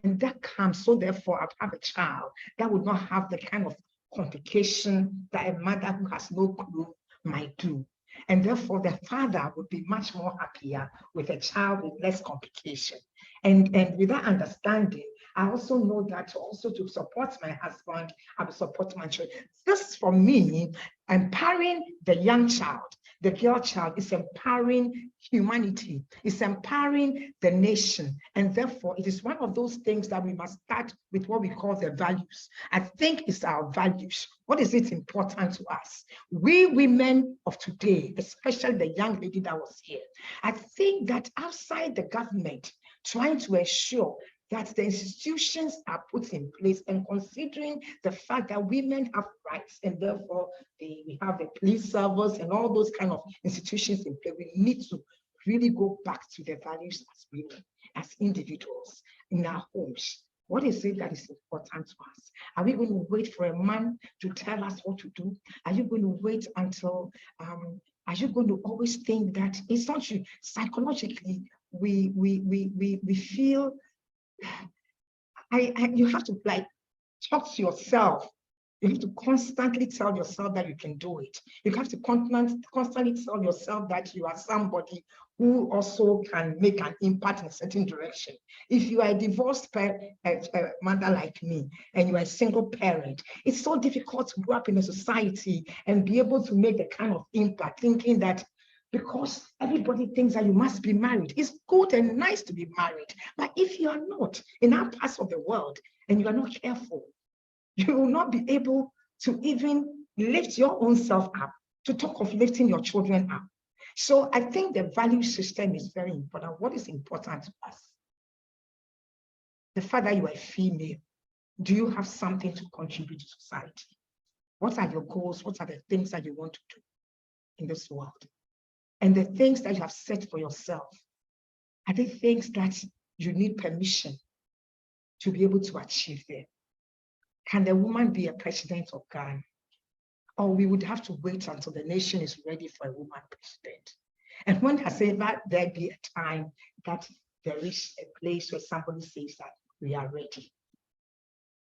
And that comes, so therefore I have a child that would not have the kind of complication that a mother who has no clue might do. And therefore the father would be much more happier with a child with less complication. And with that understanding, I also know that also to support my husband, I will support my children. This for me, empowering the young child, the girl child, is empowering humanity, it's empowering the nation. And therefore, it is one of those things that we must start with what we call the values. I think it's our values. What is it important to us? We women of today, especially the young lady that was here, I think that outside the government, trying to ensure that the institutions are put in place and considering the fact that women have rights and therefore we have the police service and all those kind of institutions in place, we need to really go back to the values as women, as individuals in our homes. What is it that is important to us? Are we going to wait for a man to tell us what to do? Are you going to wait until, are you going to always think that it's not you? Psychologically, we feel, you have to like talk to yourself. You have to constantly tell yourself that you can do it. You have to constantly tell yourself that you are somebody who also can make an impact in a certain direction. If you are a divorced mother like me, and you are a single parent, it's so difficult to grow up in a society and be able to make the kind of impact, thinking that because everybody thinks that you must be married. It's good and nice to be married, but if you are not in our parts of the world and you are not careful, you will not be able to even lift your own self up, to talk of lifting your children up. So I think the value system is very important. What is important to us? The fact that you are a female, do you have something to contribute to society? What are your goals? What are the things that you want to do in this world? And the things that you have set for yourself, are they things that you need permission to be able to achieve them? Can the woman be a president of Ghana? Or we would have to wait until the nation is ready for a woman president? And when has ever there be a time that there is a place where somebody says that we are ready?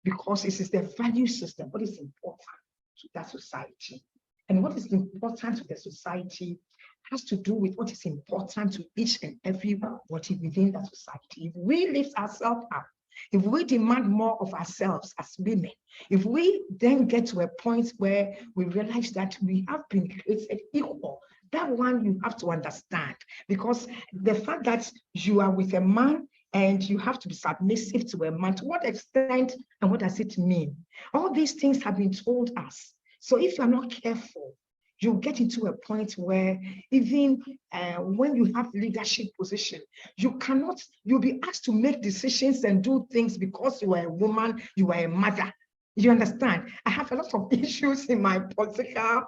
Because it is the value system, what is important to that society. And what is important to the society has to do with what is important to each and everybody within that society. If we lift ourselves up, if we demand more of ourselves as women, if we then get to a point where we realize that we have been created equal, that one you have to understand, because the fact that you are with a man and you have to be submissive to a man, to what extent and what does it mean? All these things have been told us. So if you're not careful, you get into a point where even when you have leadership position, you'll be asked to make decisions and do things because you are a woman, you are a mother. You understand? I have a lot of issues in my political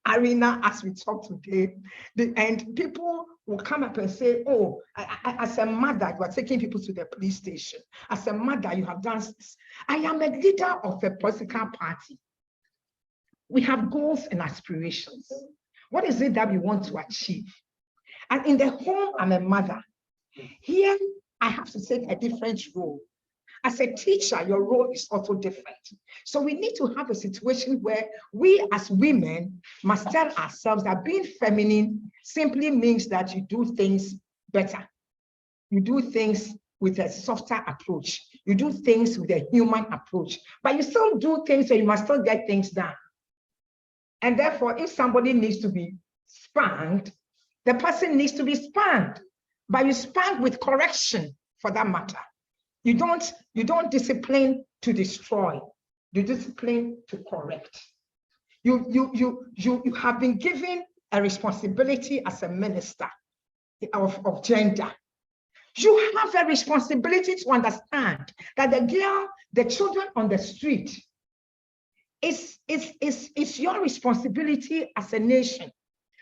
arena as we talk today. And people will come up and say, oh, as a mother, you are taking people to the police station. As a mother, you have done this. I am a leader of a political party. We have goals and aspirations. What is it that we want to achieve? And in the home, I'm a mother. Here, I have to take a different role. As a teacher, your role is also different. So we need to have a situation where we as women must tell ourselves that being feminine simply means that you do things better. you do things with a softer approach. You do things with a human approach, but you still do things, so you must still get things done. And therefore, if somebody needs to be spanked, the person needs to be spanked, but you spank with correction for that matter. You don't discipline to destroy, you discipline to correct. You have been given a responsibility as a minister of gender. You have a responsibility to understand that the children on the street is your responsibility as a nation.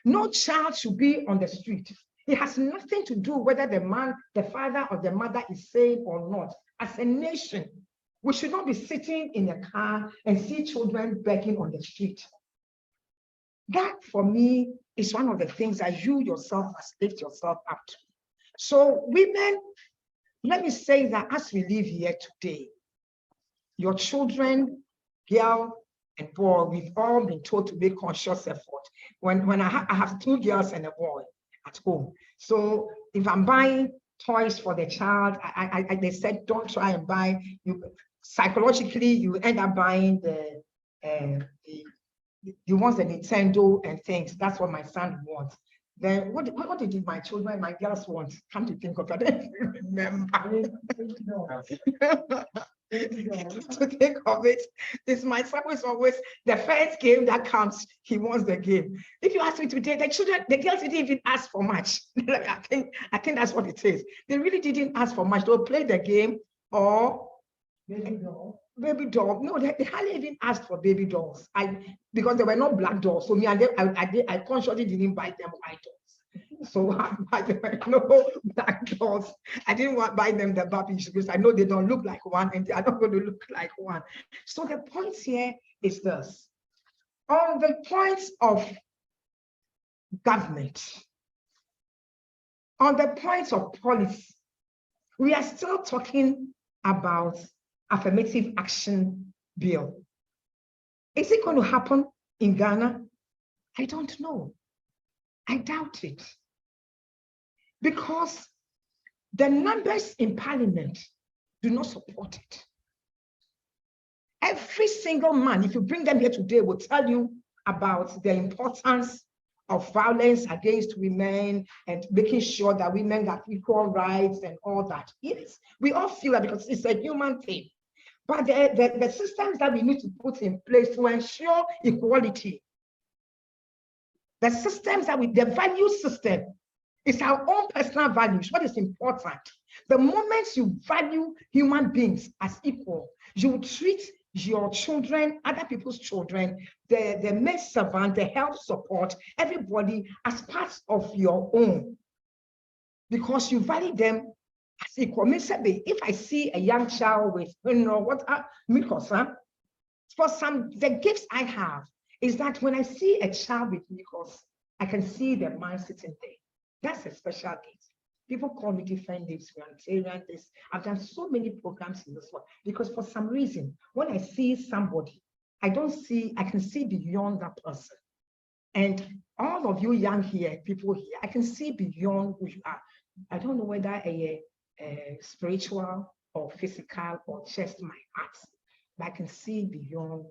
No child should be on the street. It has nothing to do whether the father or the mother is saved or not. As a nation, we should not be sitting in a car and see children begging on the street. That, for me, is one of the things that you yourself must lift yourself up to. So women, let me say that as we live here today, your children, girl and boy, we've all been told to make conscious effort. When I have 2 girls and a boy at home. So if I'm buying toys for the child, they said, don't try and buy, psychologically, you end up buying you want the Nintendo and things. That's what my son wants. Then what did my children, my girls want? Come to think of it, I don't remember. To think of it, this my son is always the first game that comes. He wants the game. If you ask me today, the girls didn't even ask for much. Like, I think that's what it is. They really didn't ask for much. They'll play the game or baby doll. No, they hardly even asked for baby dolls. Because there were no black dolls. So me and them, I consciously didn't buy them white dolls. So there were no black dolls. I didn't want to buy them the Barbies because I know they don't look like one and they are not going to look like one. So the point here is this. On the points of government, on the points of policy, we are still talking about affirmative action bill. Is it going to happen in Ghana? I don't know. I doubt it. Because the numbers in parliament do not support it. Every single man, if you bring them here today, will tell you about the importance of violence against women and making sure that women have equal rights and all that. Yes, we all feel that because it's a human thing. But the systems that we need to put in place to ensure equality, the systems that the value system is our own personal values. What is important? The moment you value human beings as equal, you treat your children, other people's children, the maid servant, the health support, everybody as part of your own, because you value them as equal. If I see a young child with, for some, the gifts I have is that when I see a child with Nikos, I can see the man sitting there. That's a special gift. People call me different names, humanitarian, this. I've done so many programs in this one because for some reason, when I see somebody, I can see beyond that person. And all of you young here, people here, I can see beyond who you are. I don't know whether a spiritual or physical or just my heart, but I can see beyond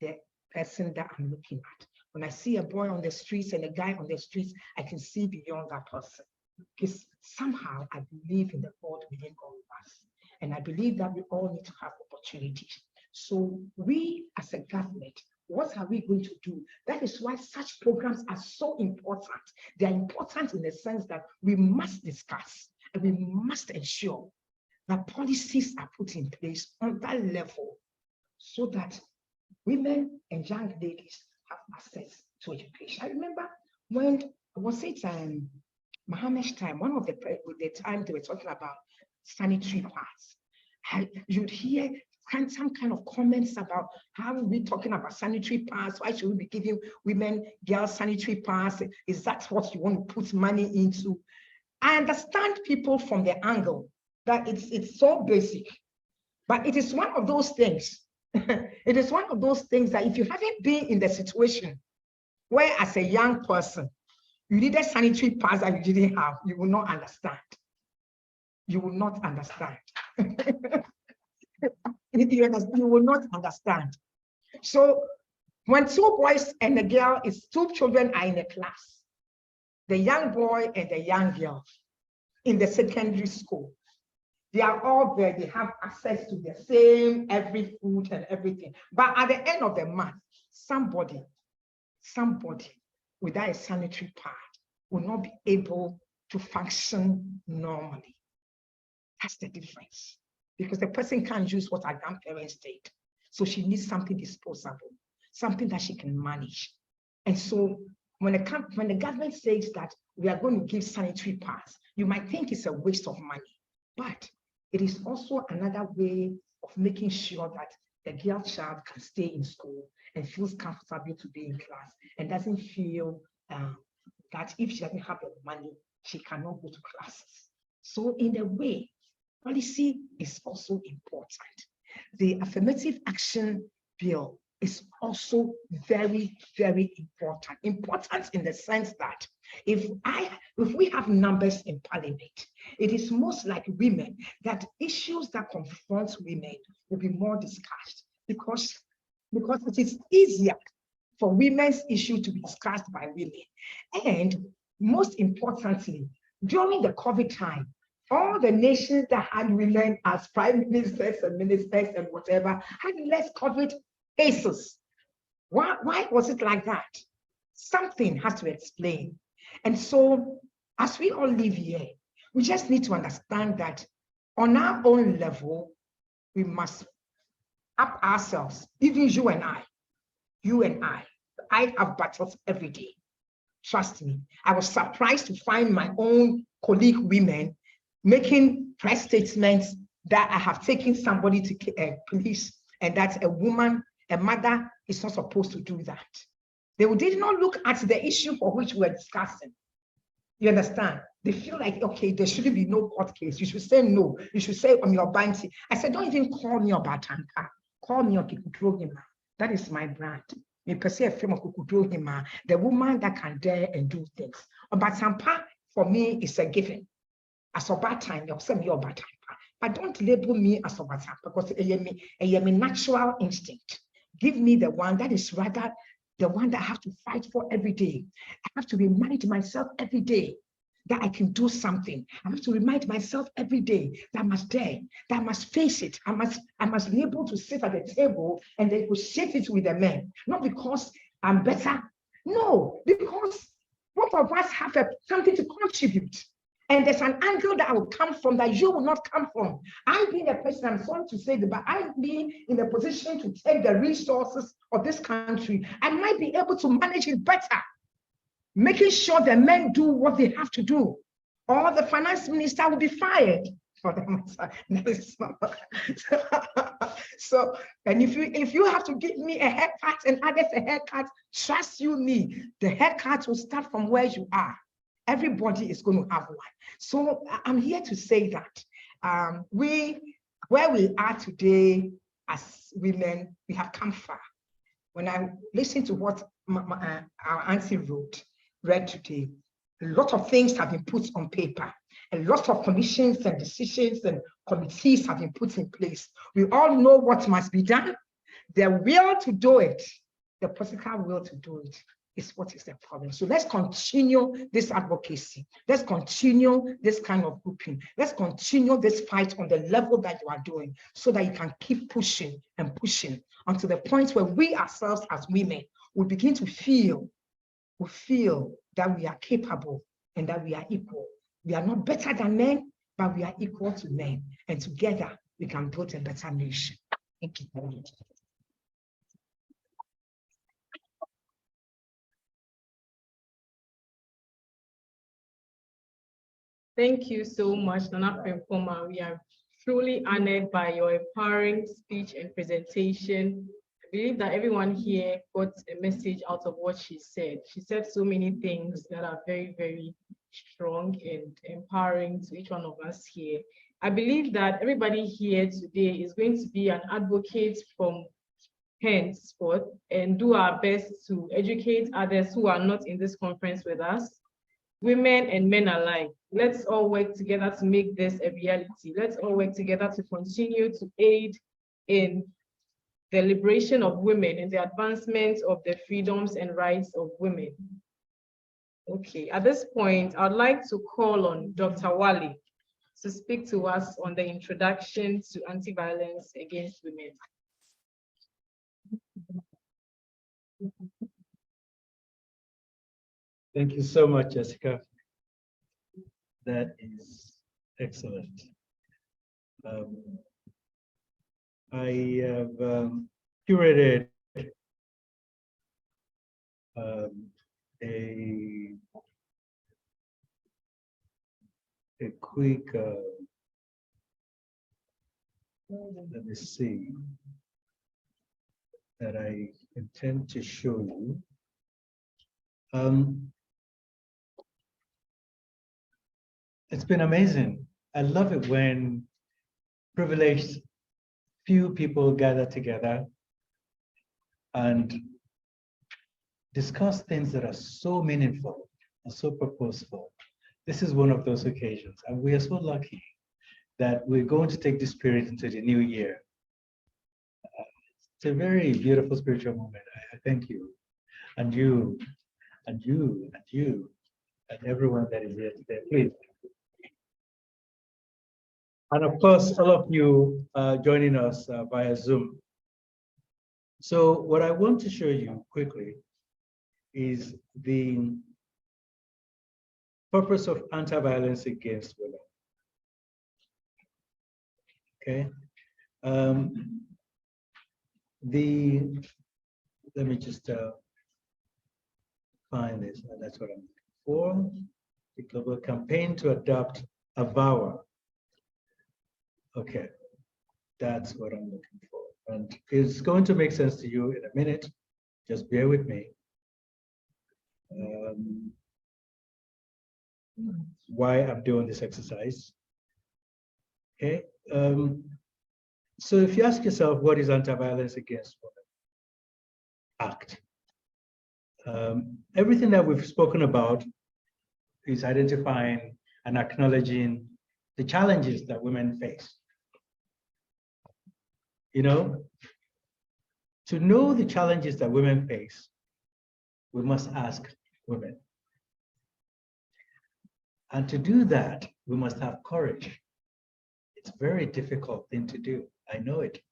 the person that I'm looking at. When I see a boy on the streets and a guy on the streets, I can see beyond that person. Because somehow I believe in the God within all of us. And I believe that we all need to have opportunities. So we as a government, what are we going to do? That is why such programs are so important. They are important in the sense that we must discuss and we must ensure that policies are put in place on that level so that women and young ladies have access to education. I remember when, was it Mohammed's time, one of the time they were talking about sanitary pads. You'd hear some kind of comments about how we're talking about sanitary pads. Why should we be giving women, girls sanitary pads? Is that what you want to put money into? I understand people from the angle that it's so basic, but it is one of those things. It is one of those things that if you haven't been in the situation where as a young person, you needed sanitary pads that you didn't have, you will not understand. you will not understand. You will not understand. So when two boys and a girl two children are in a class, the young boy and the young girl in the secondary school, they are all there, they have access to the same every food and everything. But at the end of the month, somebody without a sanitary pad will not be able to function normally. That's the difference. Because the person can't use what our grandparents did. So she needs something disposable, something that she can manage. And so when the government says that we are going to give sanitary pads, you might think it's a waste of money, but it is also another way of making sure that the girl child can stay in school and feels comfortable to be in class and doesn't feel that if she doesn't have the money, she cannot go to classes. So in a way, policy is also important. The affirmative action bill is also very, very important. Important in the sense that if we have numbers in parliament, it is most like women that issues that confront women will be more discussed because it is easier for women's issue to be discussed by women. And most importantly, during the COVID time, all the nations that had women as prime ministers and ministers and whatever had less COVID cases. Why was it like that? Something has to explain. And so as we all live here, we just need to understand that on our own level, we must up ourselves, even you and I. I have battles every day. Trust me. I was surprised to find my own colleague women making press statements that I have taken somebody to police and that a woman, a mother is not supposed to do that. They did not look at the issue for which we're discussing. You understand? They feel like, okay, there shouldn't be no court case. You should say no. You should say on your banty. I said, don't even call me Obatanka. Call me Okikutrohima. That is my brand. Me per se film Okikutrohima, the woman that can dare and do things. Obatampa for me is a given. As Obatan, you'll say me Obatampa. But don't label me as Obatampa because I am a natural instinct. Give me the one that is rather the one that I have to fight for every day. I have to remind myself every day that I can do something. I have to remind myself every day that I must dare, that I must face it. I must be able to sit at the table and negotiate it with the men. Not because I'm better. No, because both of us have something to contribute. And there's an angle that I will come from that you will not come from. I being a person, I'm sorry to say that, but I being in a position to take the resources of this country, I might be able to manage it better, making sure the men do what they have to do, or the finance minister will be fired for them. So, and if you have to give me a haircut and others a haircut, trust you me, the haircut will start from where you are. Everybody is going to have one. So I'm here to say that where we are today as women, we have come far. When I listen to what our auntie read today, a lot of things have been put on paper. A lot of commissions and decisions and committees have been put in place. We all know what must be done. The will to do it, the political will to do it, is what is the problem. So let's continue this advocacy. Let's continue this kind of grouping. Let's continue this fight on the level that you are doing so that you can keep pushing and pushing until the point where we ourselves as women will begin to feel that we are capable and that we are equal. We are not better than men, but we are equal to men. And together we can build a better nation. Thank you very much. Thank you so much, Nana Frimpoma. We are truly honored by your empowering speech and presentation. I believe that everyone here got a message out of what she said. She said so many things that are very, very strong and empowering to each one of us here. I believe that everybody here today is going to be an advocate from henceforth and do our best to educate others who are not in this conference with us. women and men alike. Let's all work together to make this a reality. Let's all work together to continue to aid in the liberation of women and the advancement of the freedoms and rights of women. Okay, at this point, I'd like to call on Dr. Wale to speak to us on the introduction to anti-violence against women. Thank you so much, Jessica. That is excellent. I have curated a quick, let me see, that I intend to show you. It's been amazing. I love it when privileged few people gather together and discuss things that are so meaningful and so purposeful. This is one of those occasions, and we are so lucky that we're going to take this spirit into the new year. It's a very beautiful spiritual moment. I thank you, and you, and you, and you, and everyone that is here today, please. And of course, all of you joining us via Zoom. So what I want to show you quickly is the purpose of anti-violence against women. Okay. Let me just find this. That's what I'm looking for. The global campaign to adopt a VAWA. Okay, that's what I'm looking for. And it's going to make sense to you in a minute. Just bear with me. Why I'm doing this exercise. Okay. So if you ask yourself, what is anti-violence against women? Act. Everything that we've spoken about is identifying and acknowledging the challenges that women face. You know, to know the challenges that women face, we must ask women. And to do that, we must have courage. It's a very difficult thing to do. I know it.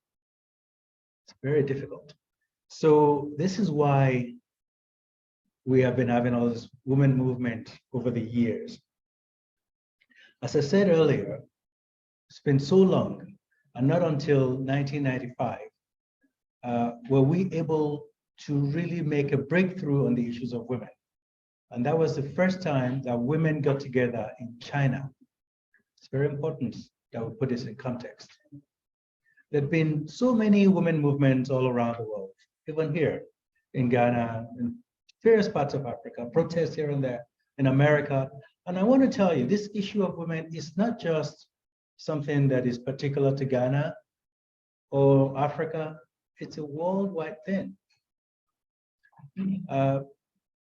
It's very difficult. So this is why we have been having all this women movement over the years. As I said earlier, it's been so long, and not until 1995 were we able to really make a breakthrough on the issues of women. And that was the first time that women got together in China. It's very important that we put this in context. There have been so many women movements all around the world, even here in Ghana, in various parts of Africa, protests here and there, in America. And I want to tell you, this issue of women is not just something that is particular to Ghana or Africa. It's a worldwide thing.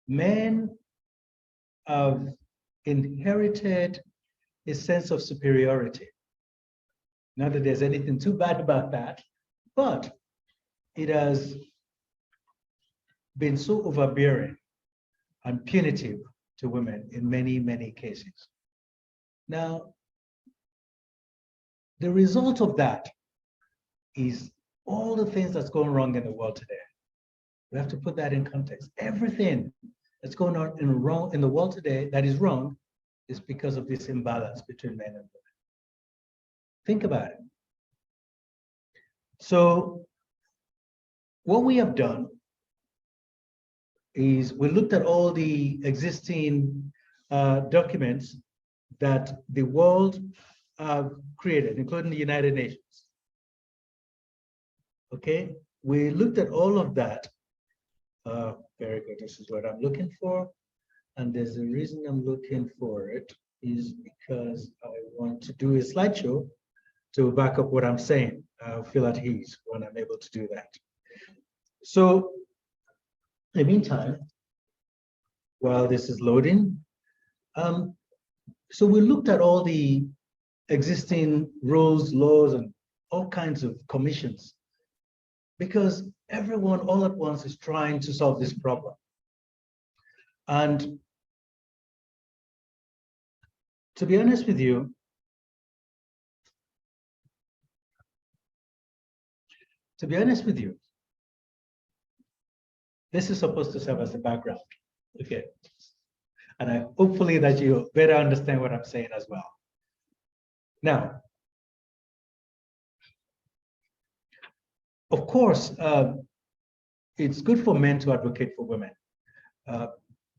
Men have inherited a sense of superiority. Not that there's anything too bad about that, but it has been so overbearing and punitive to women in many, many cases. Now, the result of that is all the things that's going wrong in the world today. We have to put that in context. Everything that's going on in the world today that is wrong is because of this imbalance between men and women. Think about it. So what we have done is we looked at all the existing documents that the world created, including the United Nations. Okay, we looked at all of that. Very good, this is what I'm looking for. And there's a reason I'm looking for it is because I want to do a slideshow to back up what I'm saying. I'll feel at ease when I'm able to do that. So in the meantime, while this is loading, So we looked at all the existing rules, laws, and all kinds of commissions, because everyone all at once is trying to solve this problem. And to be honest with you, this is supposed to serve as the background, okay? And hopefully that you better understand what I'm saying as well. Now, of course, it's good for men to advocate for women.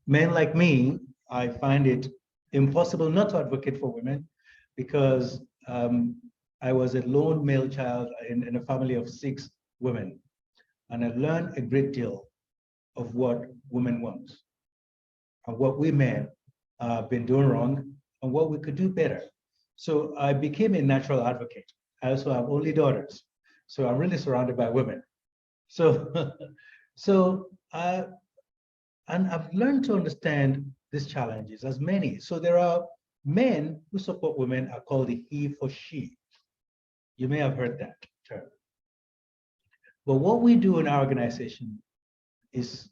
Men like me, I find it impossible not to advocate for women because I was a lone male child in a family of 6 women. And I learned a great deal of what women want and what we men have been doing wrong and what we could do better. So I became a natural advocate. I also have only daughters. So I'm really surrounded by women. So, and I've learned to understand these challenges as many. So there are men who support women are called the he for she. You may have heard that term. But what we do in our organization is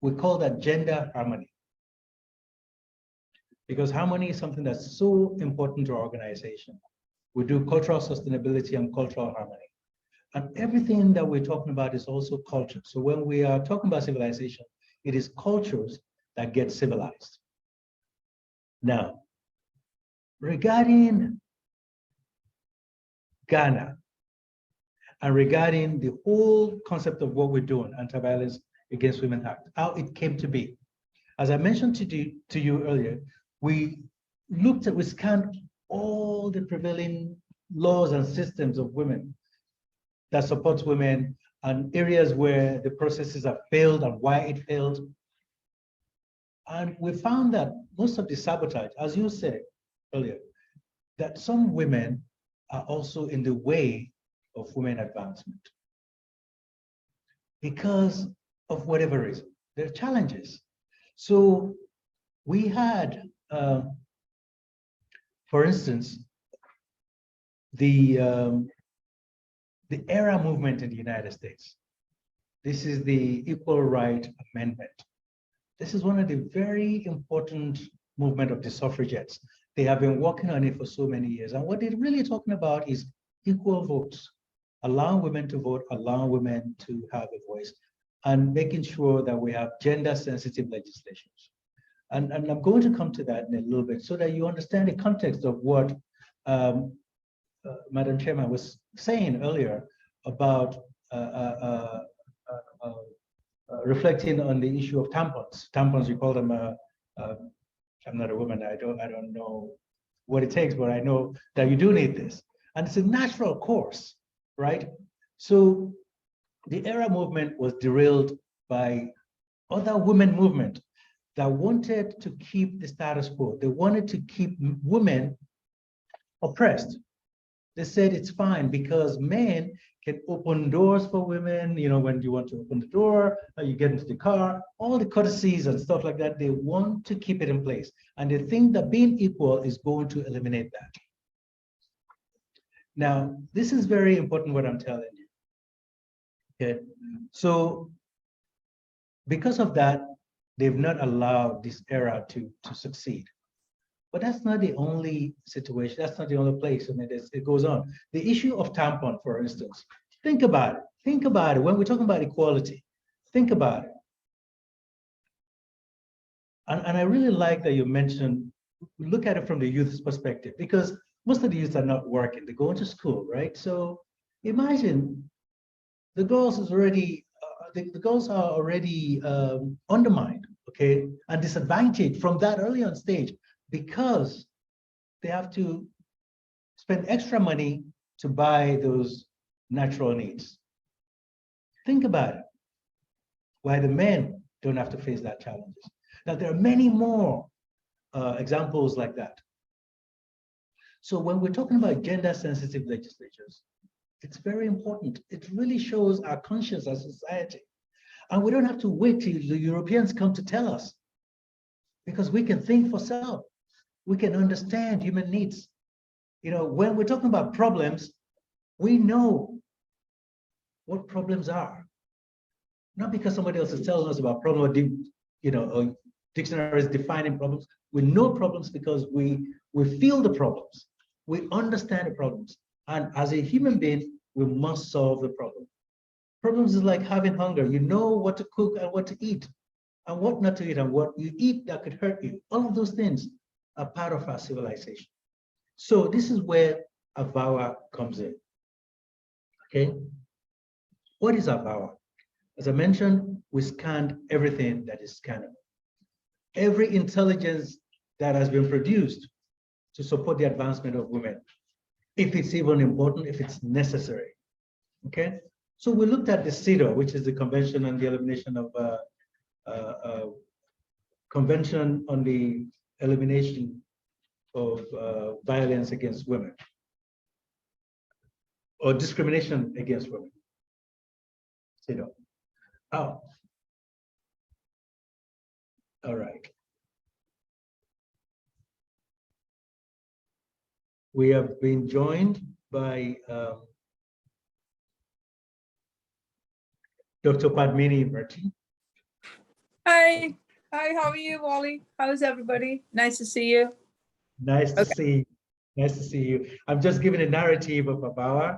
we call that gender harmony. Because harmony is something that's so important to our organization. We do cultural sustainability and cultural harmony. And everything that we're talking about is also culture. So when we are talking about civilization, it is cultures that get civilized. Now, regarding Ghana, and regarding the whole concept of what we're doing, Anti-Violence Against Women Act, how it came to be. As I mentioned to you earlier, we scanned all the prevailing laws and systems of women that supports women and areas where the processes have failed and why it failed. And we found that most of the sabotage, as you said earlier, that some women are also in the way of women advancement because of whatever reason. There are challenges. So we had, for instance, the ERA movement in the United States. This is the Equal Right Amendment. This is one of the very important movement of the suffragettes. They have been working on it for so many years. And what they're really talking about is equal votes, allowing women to vote, allowing women to have a voice, and making sure that we have gender-sensitive legislations. And I'm going to come to that in a little bit so that you understand the context of what Madam Chairman was saying earlier about reflecting on the issue of tampons. Tampons, you call them, I'm not a woman, I don't know what it takes, but I know that you do need this. And it's a natural course, right? So the ERA movement was derailed by other women movement that wanted to keep the status quo. They wanted to keep women oppressed. They said it's fine because men can open doors for women, you know, when you want to open the door, you get into the car, all the courtesies and stuff like that, they want to keep it in place. And they think that being equal is going to eliminate that. Now, this is very important what I'm telling you. Okay, so because of that, they've not allowed this era to succeed. But that's not the only situation. That's not the only place. I mean, it goes on. The issue of tampon, for instance, think about it. Think about it. When we're talking about equality, think about it. And I really like that you mentioned, look at it from the youth's perspective, because most of the youth are not working. They're going to school, right? So imagine the girls is already, the girls are already undermined, okay, and disadvantaged from that early on stage, because they have to spend extra money to buy those natural needs. Think about it. Why the men don't have to face that challenges. Now, there are many more examples like that. So when we're talking about gender-sensitive legislatures, it's very important. It really shows our conscience as a society. And we don't have to wait till the Europeans come to tell us. because we can think for self. We can understand human needs. You know, when we're talking about problems, we know what problems are. Not because somebody else is telling us about problems, or dictionaries defining problems. We know problems because we feel the problems. We understand the problems. And as a human being, we must solve the problem. Problems is like having hunger. You know what to cook and what to eat and what not to eat and what you eat that could hurt you. All of those things are part of our civilization. So this is where AVAWA comes in. Okay. What is AVAWA? As I mentioned, we scanned everything that is scannable. Every intelligence that has been produced to support the advancement of women, if it's even important, if it's necessary. Okay. So we looked at the CEDAW, which is the Convention on the Elimination of Convention on the Elimination of Violence Against Women or Discrimination Against Women. CEDAW. Oh. All right. We have been joined by Dr. Padmini Murthy. Hi, how are you, Wally? How's everybody? Nice to see you. Nice to see you. Nice to see you. I'm just giving a narrative of AVAWA,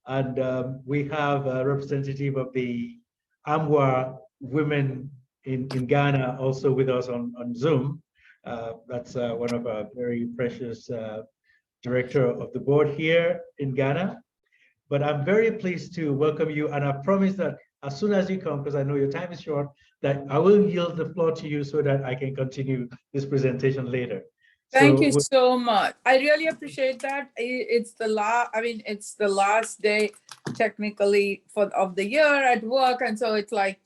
and we have a representative of the AMWA women in Ghana also with us on Zoom. That's one of our very precious director of the board here in Ghana. But I'm very pleased to welcome you, and I promise that as soon as you come, because I know your time is short, that I will yield the floor to you so that I can continue this presentation later. Thank you so much. I really appreciate that. It's the it's the last day technically of the year at work, and so it's like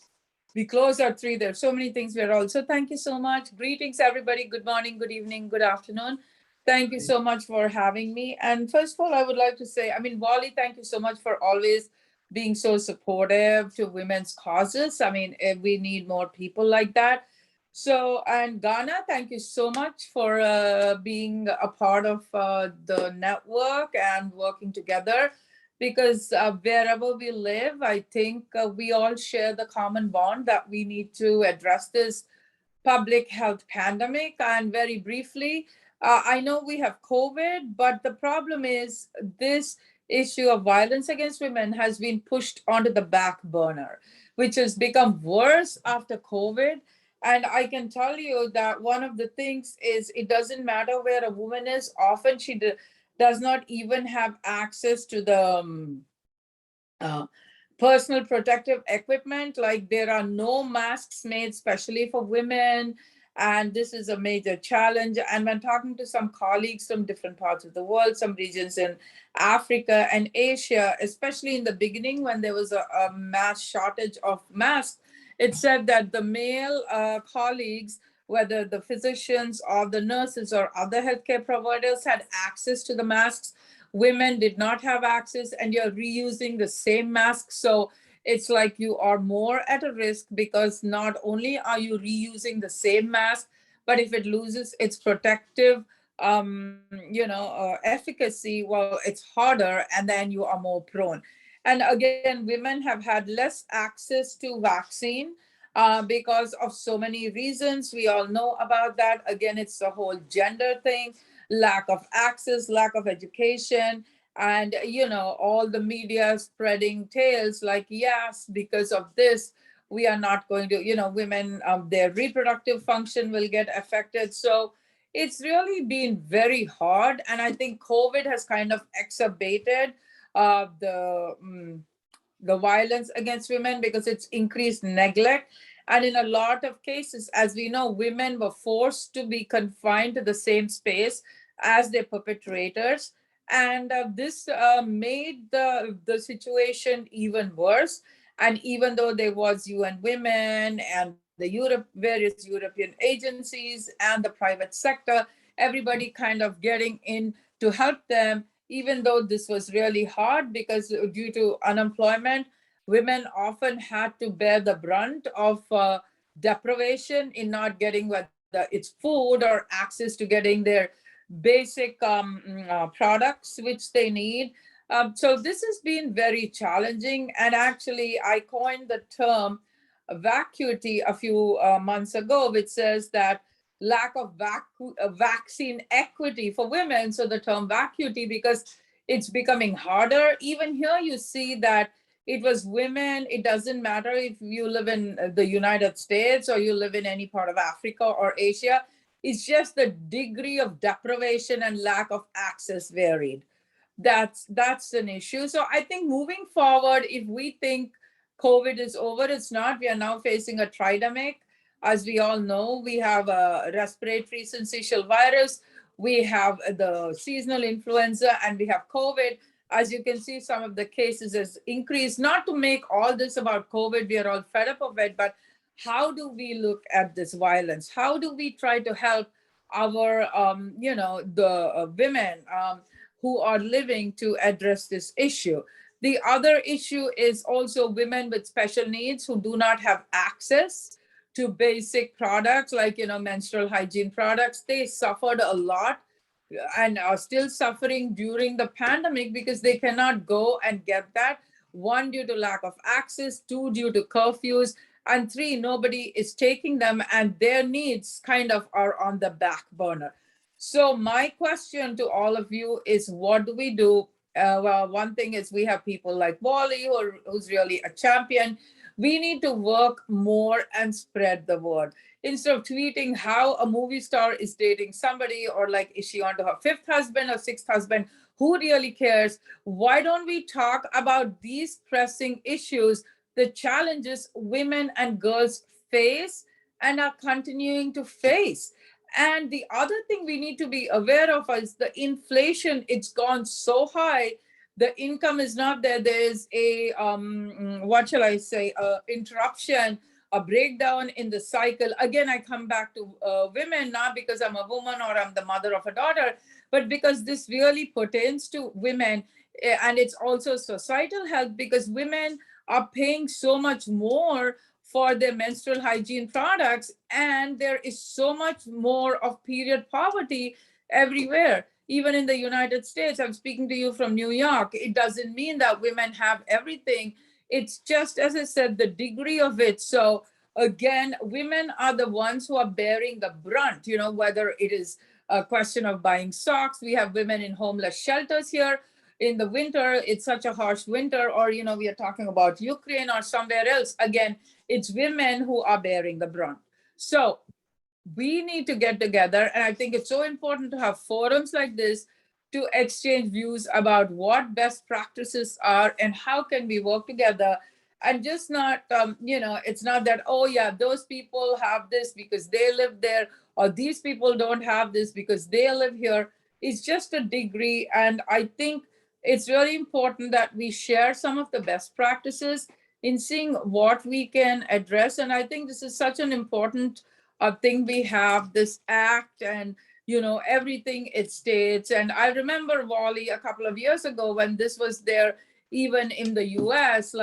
we close at 3. There's so many things we're all. So thank you so much. Greetings, everybody. Good morning, good evening, good afternoon. Thank you so much for having me. And first of all, I would like to say, Wally, thank you so much for always being so supportive to women's causes. We need more people like that. So, and Ghana, thank you so much for being a part of the network and working together, because wherever we live, I think we all share the common bond that we need to address this public health pandemic. And very briefly, I know we have COVID, but the problem is this issue of violence against women has been pushed onto the back burner, which has become worse after COVID. And I can tell you that one of the things is it doesn't matter where a woman is. Often she does not even have access to the personal protective equipment. Like there are no masks made especially for women. And this is a major challenge. And when talking to some colleagues from different parts of the world, some regions in Africa and Asia, especially in the beginning when there was a mass shortage of masks, it said that the male colleagues, whether the physicians or the nurses or other healthcare providers, had access to the masks. Women did not have access, and you're reusing the same mask. So it's like you are more at a risk, because not only are you reusing the same mask, but if it loses its protective efficacy, well, it's harder, and then you are more prone. And again, women have had less access to vaccine because of so many reasons. We all know about that. Again, it's the whole gender thing, lack of access, lack of education, and all the media spreading tales like, yes, because of this, we are not going to, women, their reproductive function will get affected. So it's really been very hard. And I think COVID has kind of exacerbated the violence against women, because it's increased neglect. And in a lot of cases, as we know, women were forced to be confined to the same space as their perpetrators. And this made the situation even worse. And even though there was UN Women and the various European agencies and the private sector, everybody kind of getting in to help them, even though this was really hard, because due to unemployment, women often had to bear the brunt of deprivation in not getting what whether it's food or access to getting their basic products which they need. So this has been very challenging. And actually, I coined the term vacuity a few months ago, which says that lack of vaccine equity for women. So the term vacuity, because it's becoming harder. Even here, you see that it was women. It doesn't matter if you live in the United States or you live in any part of Africa or Asia. It's just the degree of deprivation and lack of access varied. That's an issue. So I think moving forward, if we think COVID is over, it's not. We are now facing a tridemic. As we all know, we have a respiratory syncytial virus, we have the seasonal influenza, and we have COVID. As you can see, some of the cases has increased. Not to make all this about COVID, we are all fed up of it, but how do we look at this violence? How do we try to help our, the women who are living to address this issue? The other issue is also women with special needs who do not have access to basic products like, menstrual hygiene products. They suffered a lot and are still suffering during the pandemic because they cannot go and get that. One, due to lack of access, two, due to curfews, and three, nobody is taking them and their needs kind of are on the back burner. So my question to all of you is, what do we do? Well, one thing is we have people like Wally who's really a champion. We need to work more and spread the word. Instead of tweeting how a movie star is dating somebody, or like, is she on to her fifth husband or sixth husband? Who really cares? Why don't we talk about these pressing issues, the challenges women and girls face and are continuing to face? And the other thing we need to be aware of is the inflation. It's gone so high. The income is not there. There's a, what shall I say, interruption, a breakdown in the cycle. Again, I come back to women, not because I'm a woman or I'm the mother of a daughter, but because this really pertains to women. And it's also societal health, because women are paying so much more for their menstrual hygiene products, and there is so much more of period poverty everywhere. Even in the United States, I'm speaking to you from New York. It doesn't mean that women have everything. It's just, as I said, the degree of it. So again, women are the ones who are bearing the brunt, whether it is a question of buying socks. We have women in homeless shelters here. In the winter, it's such a harsh winter, or, we are talking about Ukraine or somewhere else. Again, it's women who are bearing the brunt. So we need to get together. And I think it's so important to have forums like this to exchange views about what best practices are and how can we work together. And just not, it's not that, oh yeah, those people have this because they live there, or these people don't have this because they live here. It's just a degree. And I think it's really important that we share some of the best practices in seeing what we can address. And I think this is such an important thing. We have this act, and everything it states. And I remember, Wally, a couple of years ago when this was there, even in the US,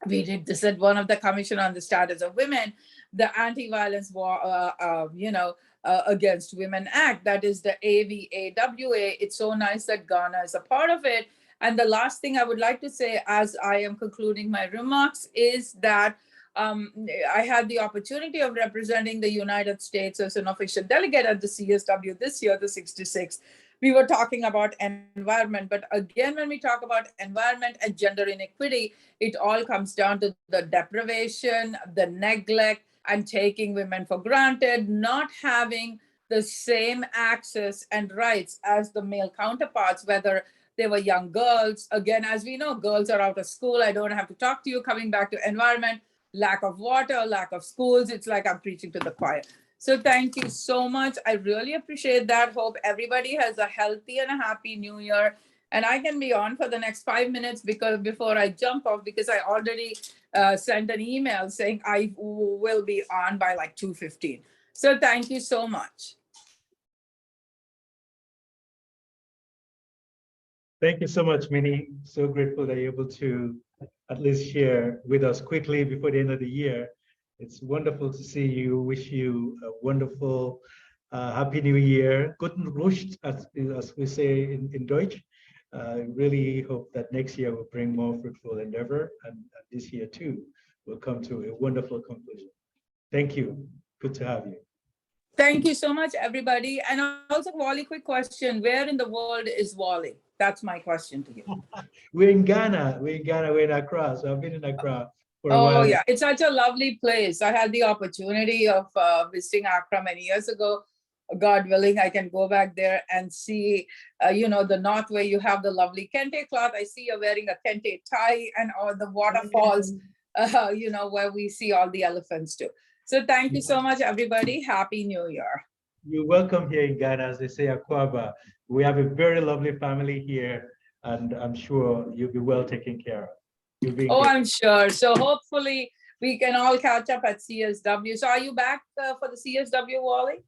we did this at one of the Commission on the Status of Women, the Anti-Violence Against Women Act, that is the AVAWA. It's so nice that Ghana is a part of it. And the last thing I would like to say, as I am concluding my remarks, is that I had the opportunity of representing the United States as an official delegate at the CSW this year, the 66th. We were talking about environment, but again, when we talk about environment and gender inequity, it all comes down to the deprivation, the neglect, and taking women for granted, not having the same access and rights as the male counterparts, whether they were young girls. Again, as we know, girls are out of school. I don't have to talk to you. Coming back to environment, lack of water, lack of schools. It's like I'm preaching to the choir. So thank you so much. I really appreciate that. Hope everybody has a healthy and a happy new year. And I can be on for the next 5 minutes before I jump off, because I already sent an email saying I will be on by like 2:15. So thank you so much. Thank you so much, Minnie. So grateful that you're able to at least share with us quickly before the end of the year. It's wonderful to see you. Wish you a wonderful, happy new year. Guten Rutsch, as we say in Deutsch. Really hope that next year will bring more fruitful endeavor, and this year too will come to a wonderful conclusion. Thank you. Good to have you. Thank you so much, everybody. And also, Wally, quick question. Where in the world is Wally? That's my question to you. We're in Ghana. We're in Accra. So I've been in Accra for a Oh, while. yeah. It's such a lovely place. I had the opportunity of visiting Accra many years ago. God willing, I can go back there and see, the north where you have the lovely kente cloth. I see you're wearing a kente tie, and all the waterfalls, where we see all the elephants too. So thank you so much, everybody. Happy New Year. You're welcome here in Ghana, as they say, Akwaba. We have a very lovely family here, and I'm sure you'll be well taken care of. Oh, I'm sure. So hopefully we can all catch up at CSW. So are you back for the CSW, Wally?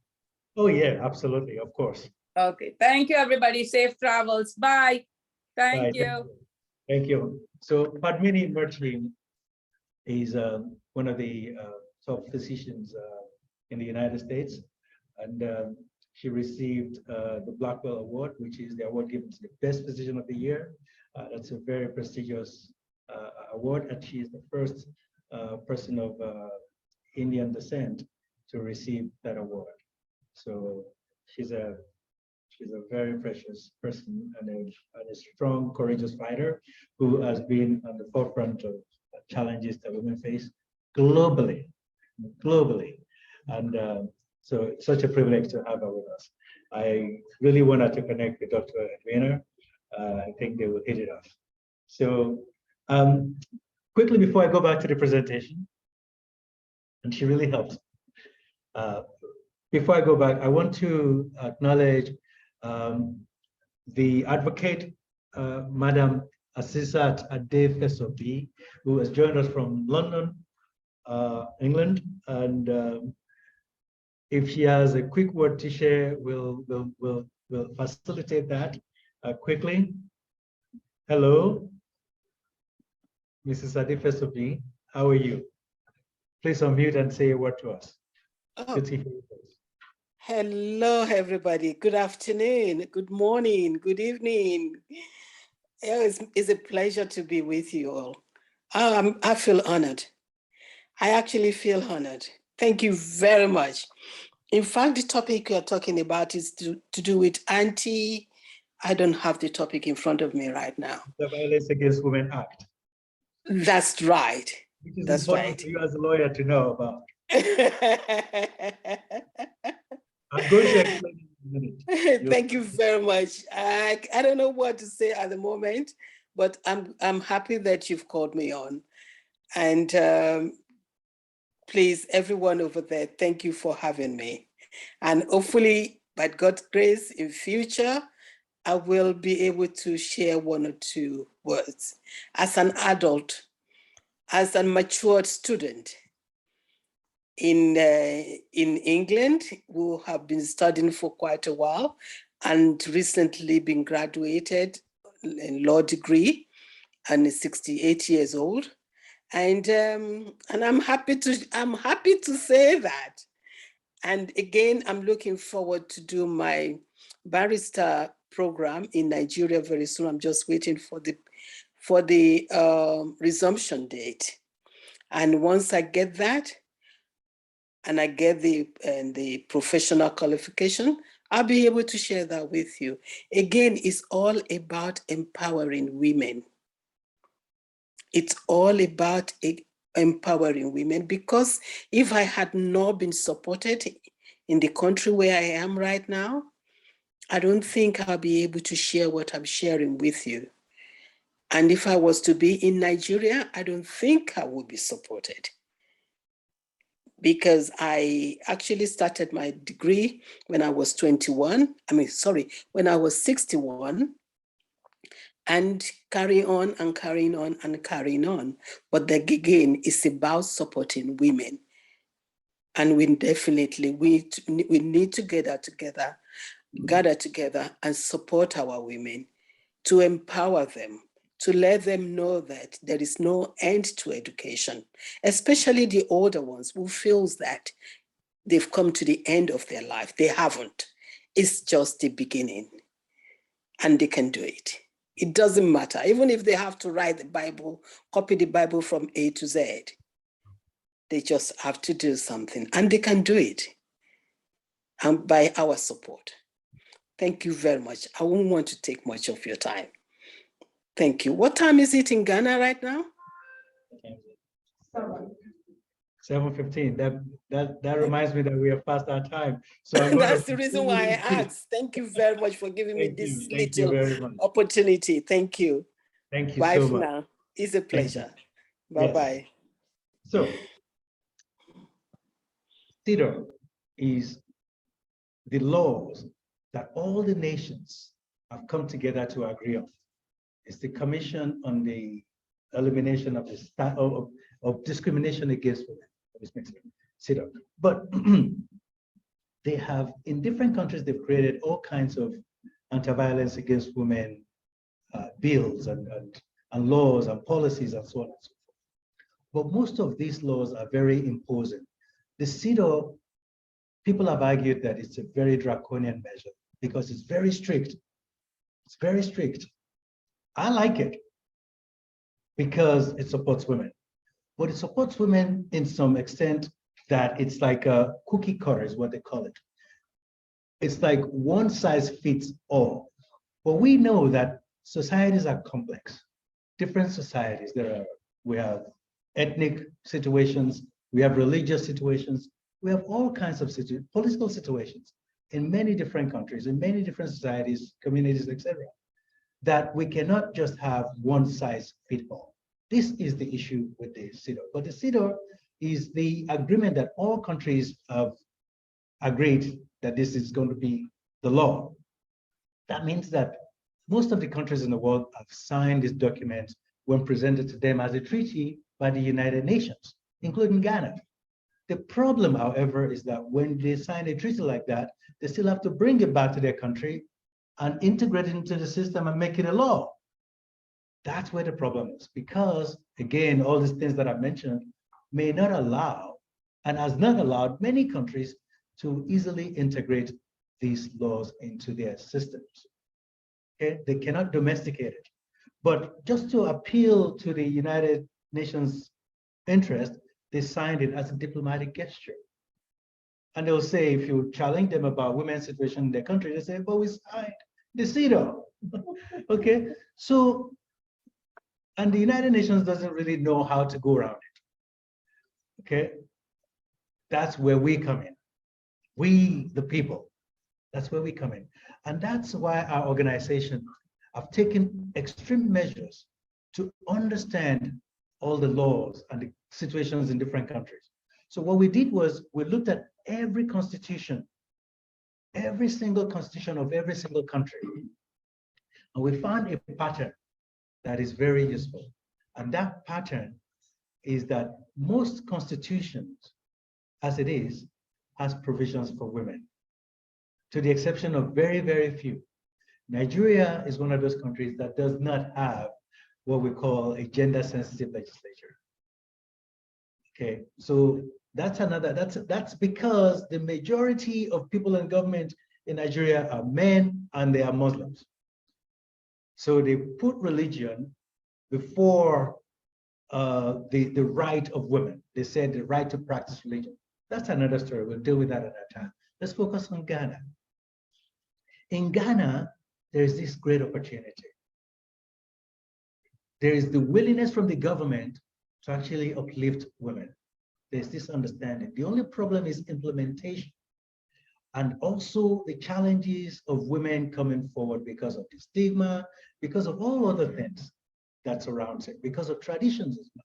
Oh, yeah, absolutely. Of course. Okay. Thank you, everybody. Safe travels. Bye. Thank you. Thank you. So Padmini Merchant is one of the top physicians in the United States. And she received the Blackwell Award, which is the award given to the best physician of the year. That's a very prestigious award, and she is the first person of Indian descent to receive that award. So she's a very precious person and a strong, courageous fighter who has been on the forefront of challenges that women face globally. And so it's such a privilege to have her with us. I really wanted to connect with Dr. Edwina. I think they will hit it off. So quickly before I go back to the presentation, and she really helped. Before I go back, I want to acknowledge the advocate, Madam Asisat Adefesobi, who has joined us from London, England, and if she has a quick word to share, we'll facilitate that quickly. Hello, Mrs. Adefesobi, how are you? Please unmute and say a word to us. Oh. Good to hear you. Hello, everybody. Good afternoon, good morning, good evening. It's a pleasure to be with you all. I feel honored. I actually feel honored. Thank you very much. In fact, the topic you're talking about is to do with I don't have the topic in front of me right now. The Violence Against Women Act. That's right. Which is That's important right. for you as a lawyer to know about. I'm going to explain in a minute. Thank you very much. I don't know what to say at the moment, but I'm happy that you've called me on. And please, everyone over there, thank you for having me. And hopefully, by God's grace, in future, I will be able to share one or two words. As an adult, as a matured student in England, who have been studying for quite a while and recently been graduated in law degree and is 68 years old. And I'm happy to say that. And again, I'm looking forward to do my barrister program in Nigeria very soon. I'm just waiting for the resumption date. And once I get that, and I get the professional qualification, I'll be able to share that with you. Again, it's all about empowering women. It's all about empowering women, because if I had not been supported in the country where I am right now, I don't think I'll be able to share what I'm sharing with you. And if I was to be in Nigeria, I don't think I would be supported, because I actually started my degree when I was 21. When I was 61, and carry on and carrying on and carrying on. But again, it's about supporting women. And we definitely, we need to gather together and support our women, to empower them, to let them know that there is no end to education, especially the older ones who feels that they've come to the end of their life. They haven't. It's just the beginning, and they can do it. It doesn't matter. Even if they have to write the Bible, copy the Bible from A to Z, they just have to do something, and they can do it. And by our support. Thank you very much. I won't want to take much of your time. Thank you. What time is it in Ghana right now? 7:15. That reminds me that we have passed our time. So I'm that's the reason why I asked. Thank you very much for giving me this little opportunity. Thank you. Thank you Bye so for much. now. It's a pleasure. Bye-bye. Yes. So, CEDAW is the laws that all the nations have come together to agree on. It's the Commission on the Elimination of Discrimination Against Women. CEDAW. But they have, in different countries, they've created all kinds of anti-violence against women bills and laws and policies and so on and so forth. But most of these laws are very imposing. The CEDAW, people have argued that it's a very draconian measure because it's very strict. It's very strict. I like it because it supports women. But it supports women in some extent that it's like a cookie cutter is what they call it. It's like one size fits all. But we know that societies are complex. Different societies, we have ethnic situations, we have religious situations, we have all kinds of political situations in many different countries, in many different societies, communities, etc., that we cannot just have one size fit all. This is the issue with the CEDAW. But the CEDAW is the agreement that all countries have agreed that this is going to be the law. That means that most of the countries in the world have signed this document when presented to them as a treaty by the United Nations, including Ghana. The problem, however, is that when they sign a treaty like that, they still have to bring it back to their country and integrate it into the system and make it a law. That's where the problem is, because again, all these things that I mentioned may not allow and has not allowed many countries to easily integrate these laws into their systems. Okay, they cannot domesticate it. But just to appeal to the United Nations interest, they signed it as a diplomatic gesture. And they'll say, if you challenge them about women's situation in their country, they say, but we signed the CEDAW. Okay, so, and the United Nations doesn't really know how to go around it. Okay, that's where we come in. We, the people, that's where we come in. And that's why our organization have taken extreme measures to understand all the laws and the situations in different countries. So what we did was we looked at every constitution, every single constitution of every single country, and we found a pattern that is very useful. And that pattern is that most constitutions, as it is, has provisions for women, to the exception of very, very few. Nigeria is one of those countries that does not have what we call a gender-sensitive legislature. Okay, so that's another, that's because the majority of people in government in Nigeria are men and they are Muslims. So they put religion before the right of women. They said the right to practice religion. That's another story. We'll deal with that at that time. Let's focus on Ghana. In Ghana, there's this great opportunity. There is the willingness from the government to actually uplift women. There's this understanding. The only problem is implementation, and also the challenges of women coming forward because of the stigma, because of all other things that surrounds it, because of traditions as well.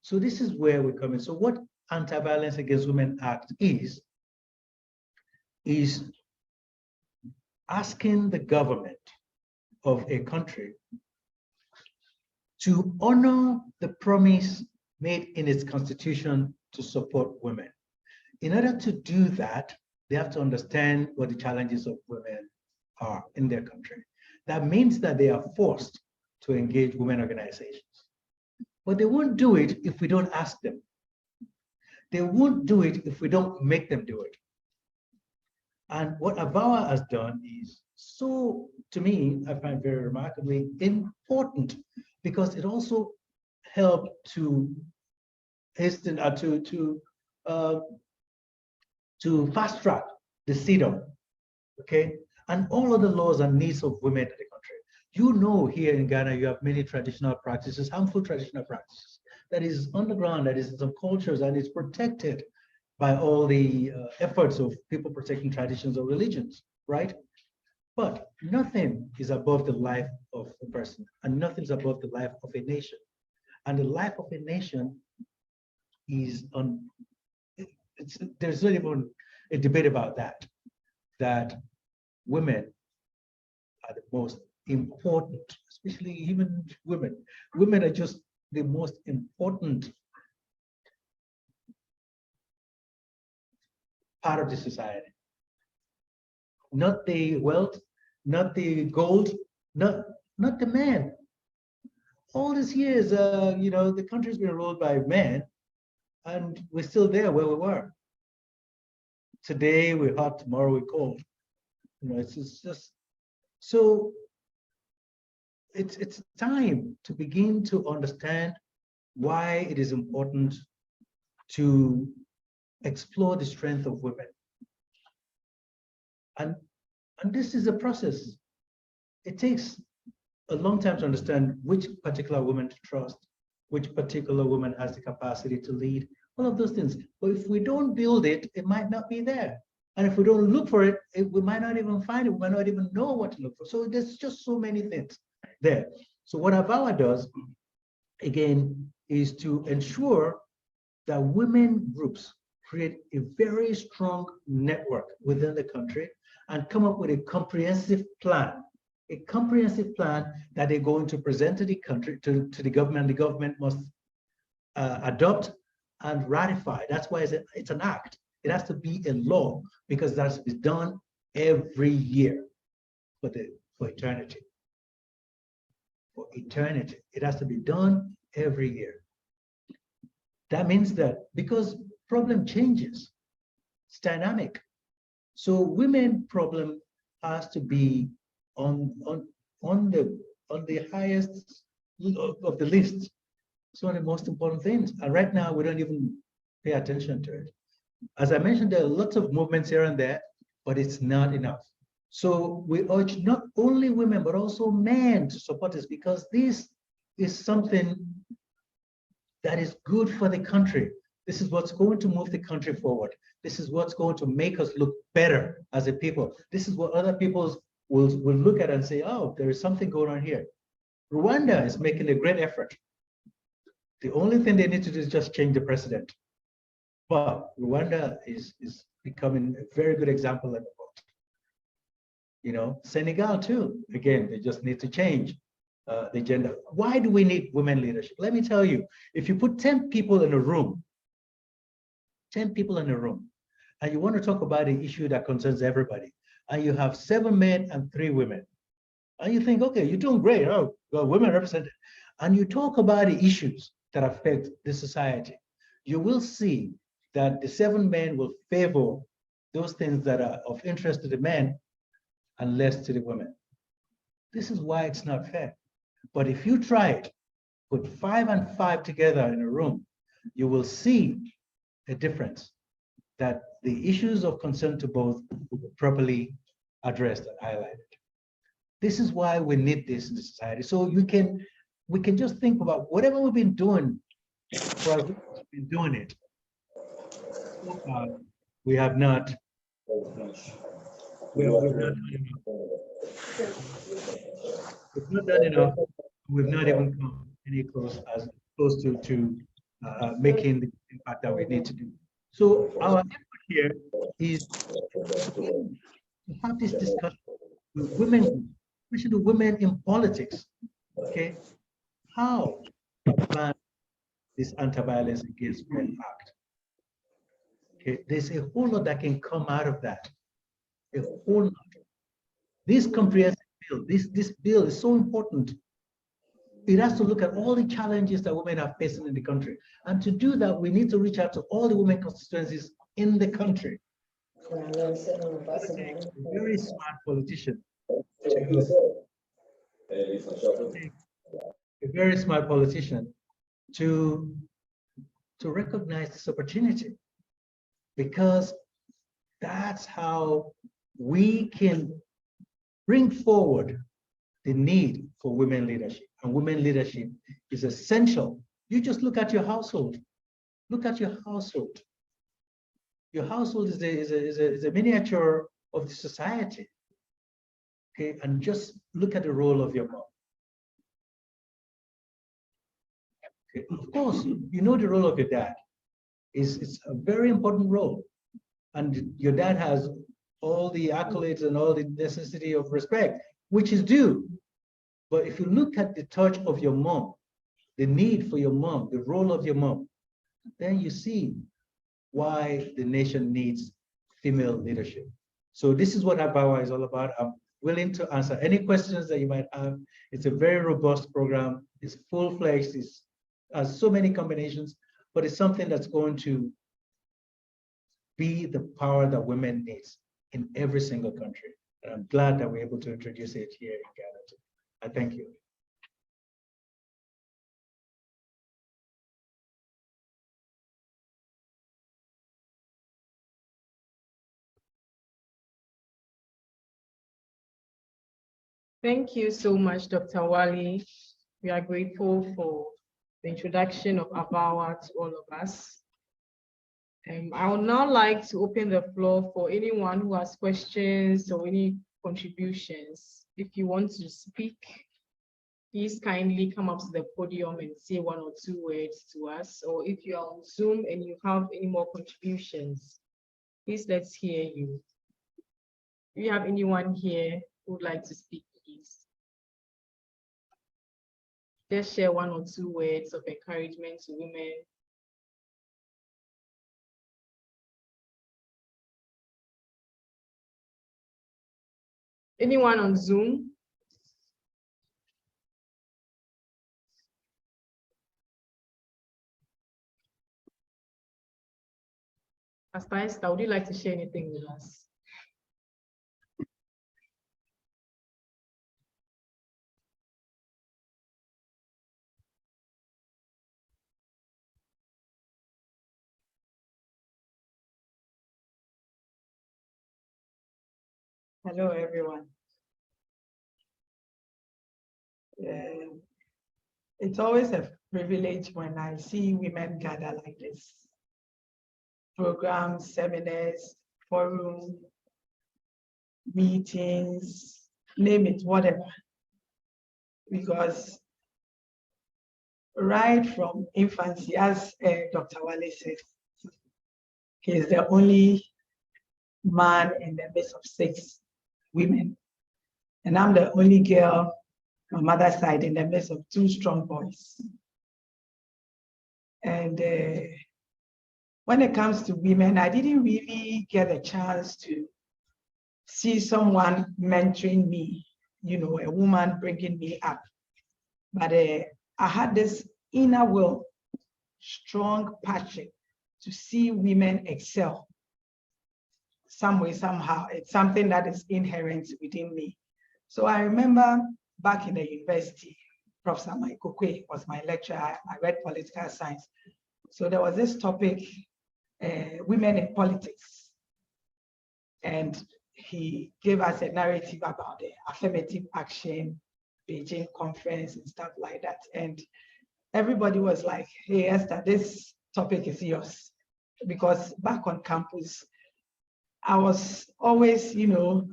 So this is where we come in. So what Anti-Violence Against Women Act is asking the government of a country to honor the promise made in its constitution to support women. In order to do that, they have to understand what the challenges of women are in their country. That means that they are forced to engage women organizations. But they won't do it if we don't ask them. They won't do it if we don't make them do it. And what AVAWA has done is so, to me, I find very remarkably important, because it also helped to hasten to fast track the CEDAW, okay, and all of the laws and needs of women in the country. You know, here in Ghana, you have many traditional practices, harmful traditional practices, that is underground, that is in some cultures, and it's protected by all the efforts of people protecting traditions or religions, right? But nothing is above the life of a person, and nothing's above the life of a nation. And the life of a nation is on, there's not even a debate about that, that women are the most important, especially even women. Women are just the most important part of the society. Not the wealth, not the gold, not the man. All these years, you know, the country's been ruled by men, and we're still there where we were. Today we're hot, tomorrow we're cold. You know, it's just so. It's time to begin to understand why it is important to explore the strength of women. And this is a process. It takes a long time to understand which particular woman to trust, which particular woman has the capacity to lead, all of those things. But if we don't build it, it might not be there. And if we don't look for it, we might not even find it. We might not even know what to look for. So there's just so many things there. So what AVAWA does, again, is to ensure that women groups create a very strong network within the country and come up with a comprehensive plan that they're going to present to the country, to the government. The government must adopt and ratify. That's why it's an act. It has to be a law, because that's done every year for eternity. For eternity, it has to be done every year. That means that because problem changes, it's dynamic. So women problem has to be on the highest of the list. It's one of the most important things. And right now we don't even pay attention to it. As I mentioned, there are lots of movements here and there, but it's not enough. So we urge not only women, but also men to support this, because this is something that is good for the country. This is what's going to move the country forward. This is what's going to make us look better as a people. This is what other people will look at and say, oh, there is something going on here. Rwanda is making a great effort. The only thing they need to do is just change the president. But Rwanda is becoming a very good example of it. You know, Senegal too, again, they just need to change the gender. Why do we need women leadership? Let me tell you, if you put 10 people in a room, 10 people in a room, and you want to talk about an issue that concerns everybody, and you have 7 men and 3 women, and you think, okay, you're doing great, oh, well, women represented, and you talk about the issues that affect the society, you will see that the 7 men will favor those things that are of interest to the men and less to the women. This is why it's not fair. But if you try it, put 5 and 5 together in a room, you will see a difference, that the issues of concern to both will be properly addressed and highlighted. This is why we need this in the society. So we can just think about whatever we've been doing, we've been doing it. So far, we have not. We've not done enough. We've not even come any close to making the impact that we need to do. So our effort here is to have this discussion with women, especially women in politics. Okay, how to plan this anti-violence against women act. Okay, there's a whole lot that can come out of that. A whole lot. This comprehensive bill, this bill is so important it has to look at all the challenges that women are facing in the country. And to do that, we need to reach out to all the women constituencies in the country. A very smart politician. A very smart politician to recognize this opportunity, because that's how we can bring forward the need for women leadership. And women leadership is essential. You just look at your household. Look at your household. Your household is a miniature of the society. Okay, and just look at the role of your mom. Okay. Of course, you know the role of your dad. It's a very important role. And your dad has all the accolades and all the necessity of respect, which is due. But if you look at the touch of your mom, the need for your mom, the role of your mom, then you see why the nation needs female leadership. So this is what AVTV is all about. I'm willing to answer any questions that you might have. It's a very robust program. It's full-fledged. It has so many combinations, but it's something that's going to be the power that women need in every single country. And I'm glad that we're able to introduce it here in Ghana too. I thank you. Thank you so much, Dr. Wali. We are grateful for the introduction of AVTV to all of us. I would now like to open the floor for anyone who has questions or any contributions. If you want to speak, please kindly come up to the podium and say 1 or 2 words to us. Or if you are on Zoom and you have any more contributions, please let's hear you. Do you have anyone here who would like to speak, please? Just share 1 or 2 words of encouragement to women. Anyone on Zoom? Pastor Esther, would you like to share anything with us? Hello, everyone. It's always a privilege when I see women gather like this. Programs, seminars, forum, meetings, name it, whatever. Because right from infancy, as Dr. Wale said, he is the only man in the midst of 6 women. And I'm the only girl on mother's side in the midst of 2 strong boys. And when it comes to women, I didn't really get a chance to see someone mentoring me, you know, a woman bringing me up. But I had this inner will, strong passion to see women excel. Some way, somehow, it's something that is inherent within me. So I remember back in the university, Professor Michael Kwe was my lecturer. I read political science. So there was this topic, women in politics. And he gave us a narrative about the affirmative action, Beijing conference and stuff like that. And everybody was like, hey, Esther, this topic is yours. Because back on campus, I was always, you know,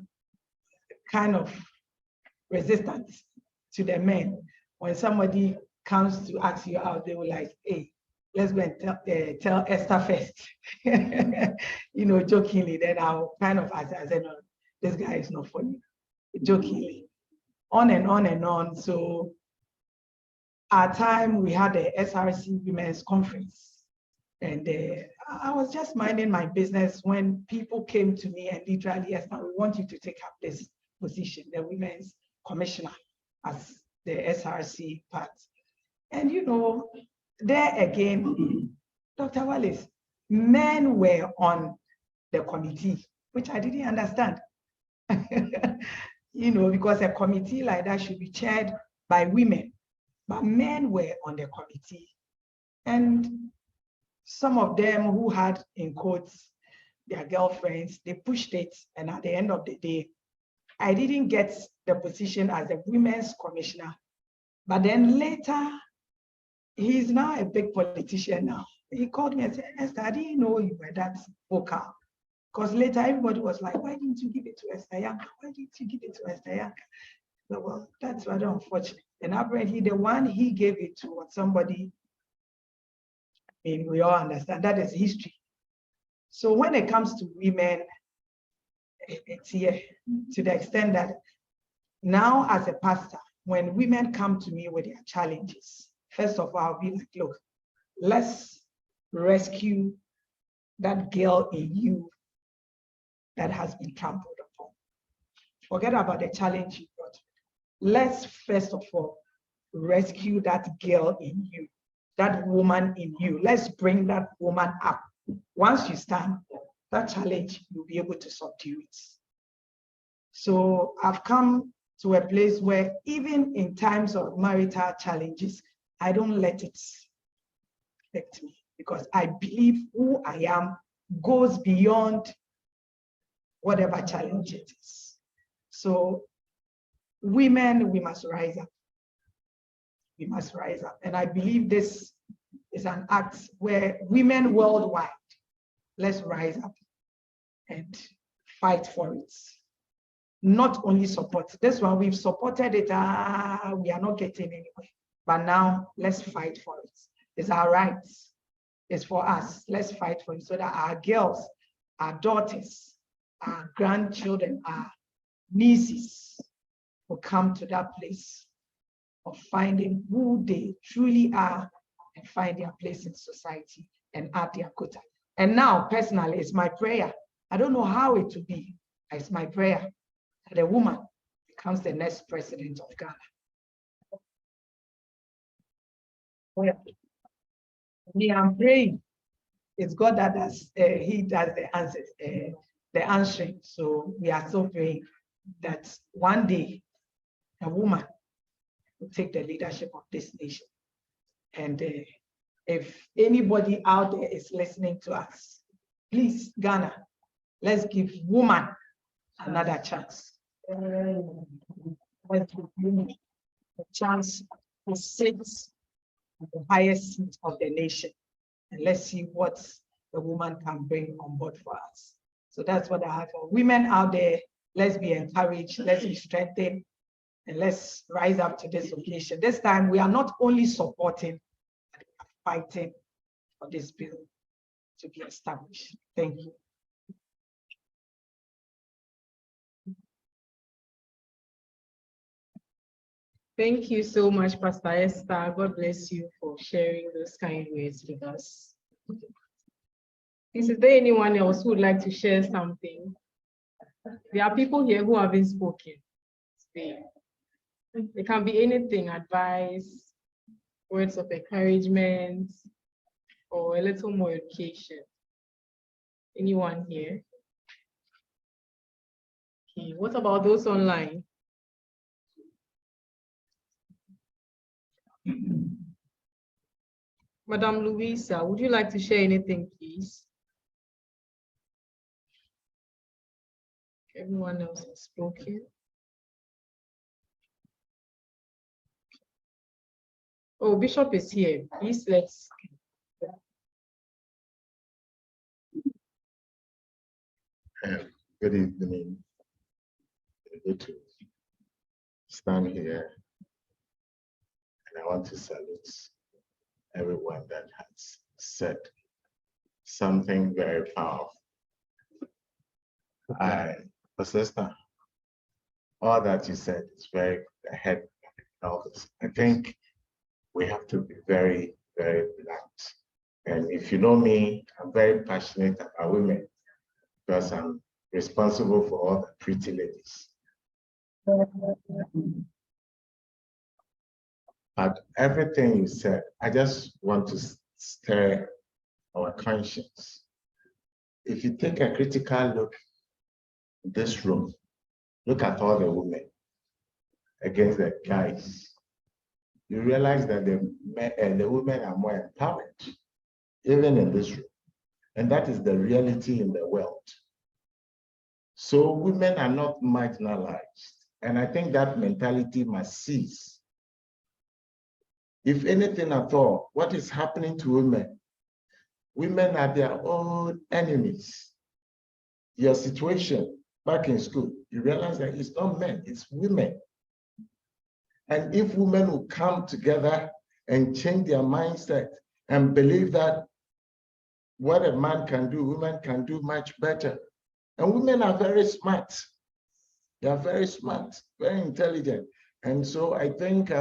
kind of resistant to the men. When somebody comes to ask you out, they were like, hey, let's go and tell Esther first. You know, jokingly, then I'll kind of, I said, no, this guy is not for you, jokingly. On and on and on. So at time we had the SRC Women's Conference. And I was just minding my business when people came to me and literally asked, we want you to take up this position, the Women's Commissioner, as the SRC part. And you know, there again, Dr. Wallace, men were on the committee, which I didn't understand. You know, because a committee like that should be chaired by women, but men were on the committee. And some of them who had, in quotes, their girlfriends, they pushed it. And at the end of the day, I didn't get the position as a women's commissioner. But then later, he's now a big politician now. He called me and said, Esther, I didn't know you were that vocal. Because later everybody was like, why didn't you give it to Esther Yanka? Why didn't you give it to Esther Yanka? So, well, that's rather unfortunate. And apparently the one he gave it to was somebody, I mean, we all understand that is history. So when it comes to women, it's here to the extent that now as a pastor, when women come to me with their challenges, first of all, I'll be like, look, let's rescue that girl in you that has been trampled upon. Forget about the challenge you got. Let's first of all rescue that girl in you, that woman in you. Let's bring that woman up. Once you stand, that challenge, you'll be able to subdue it. So I've come to a place where even in times of marital challenges, I don't let it affect me, because I believe who I am goes beyond whatever challenge it is. So women, we must rise up. We must rise up. And I believe this is an act where women worldwide, let's rise up and fight for it. Not only support. This one, we've supported it, we are not getting anywhere. But now let's fight for it. It's our rights. It's for us. Let's fight for it so that our girls, our daughters, our grandchildren, our nieces will come to that place of finding who they truly are and find their place in society and add their quota. And now, personally, it's my prayer. I don't know how it will be. It's my prayer that a woman becomes the next president of Ghana. Well, I'm praying. It's God that does, he does the answers, the answering. So we are so praying that one day a woman will take the leadership of this nation. And if anybody out there is listening to us, please, Ghana, let's give woman another chance. Let's give women a chance to sit at the highest seat of the nation. And let's see what the woman can bring on board for us. So that's what I have for women out there. Let's be encouraged, let's be strengthened, and let's rise up to this occasion. This time, we are not only supporting, but we are fighting for this bill to be established. Thank you. Thank you so much, Pastor Esther. God bless you for sharing those kind words with us. Is there anyone else who would like to share something? There are people here who haven't spoken. It can be anything, advice, words of encouragement, or a little more education. Anyone here? Okay, what about those online? Madam Louisa, would you like to share anything, please? Everyone else has spoken. Oh, Bishop is here. Please, let's. Good evening. Good to stand here. And I want to salute everyone that has said something very powerful. Sister, all that you said is very ahead of us. I think we have to be very, very blunt. And if you know me, I'm very passionate about women because I'm responsible for all the pretty ladies. But everything you said, I just want to stir our conscience. If you take a critical look at this room, look at all the women against the guys, you realize that the women are more empowered, even in this room. And that is the reality in the world. So women are not marginalized. And I think that mentality must cease. If anything at all, what is happening to women? Women are their own enemies. Your situation back in school, you realize that it's not men, it's women. And if women will come together and change their mindset and believe that what a man can do, women can do much better. And women are very smart. They are very smart, very intelligent. And so I think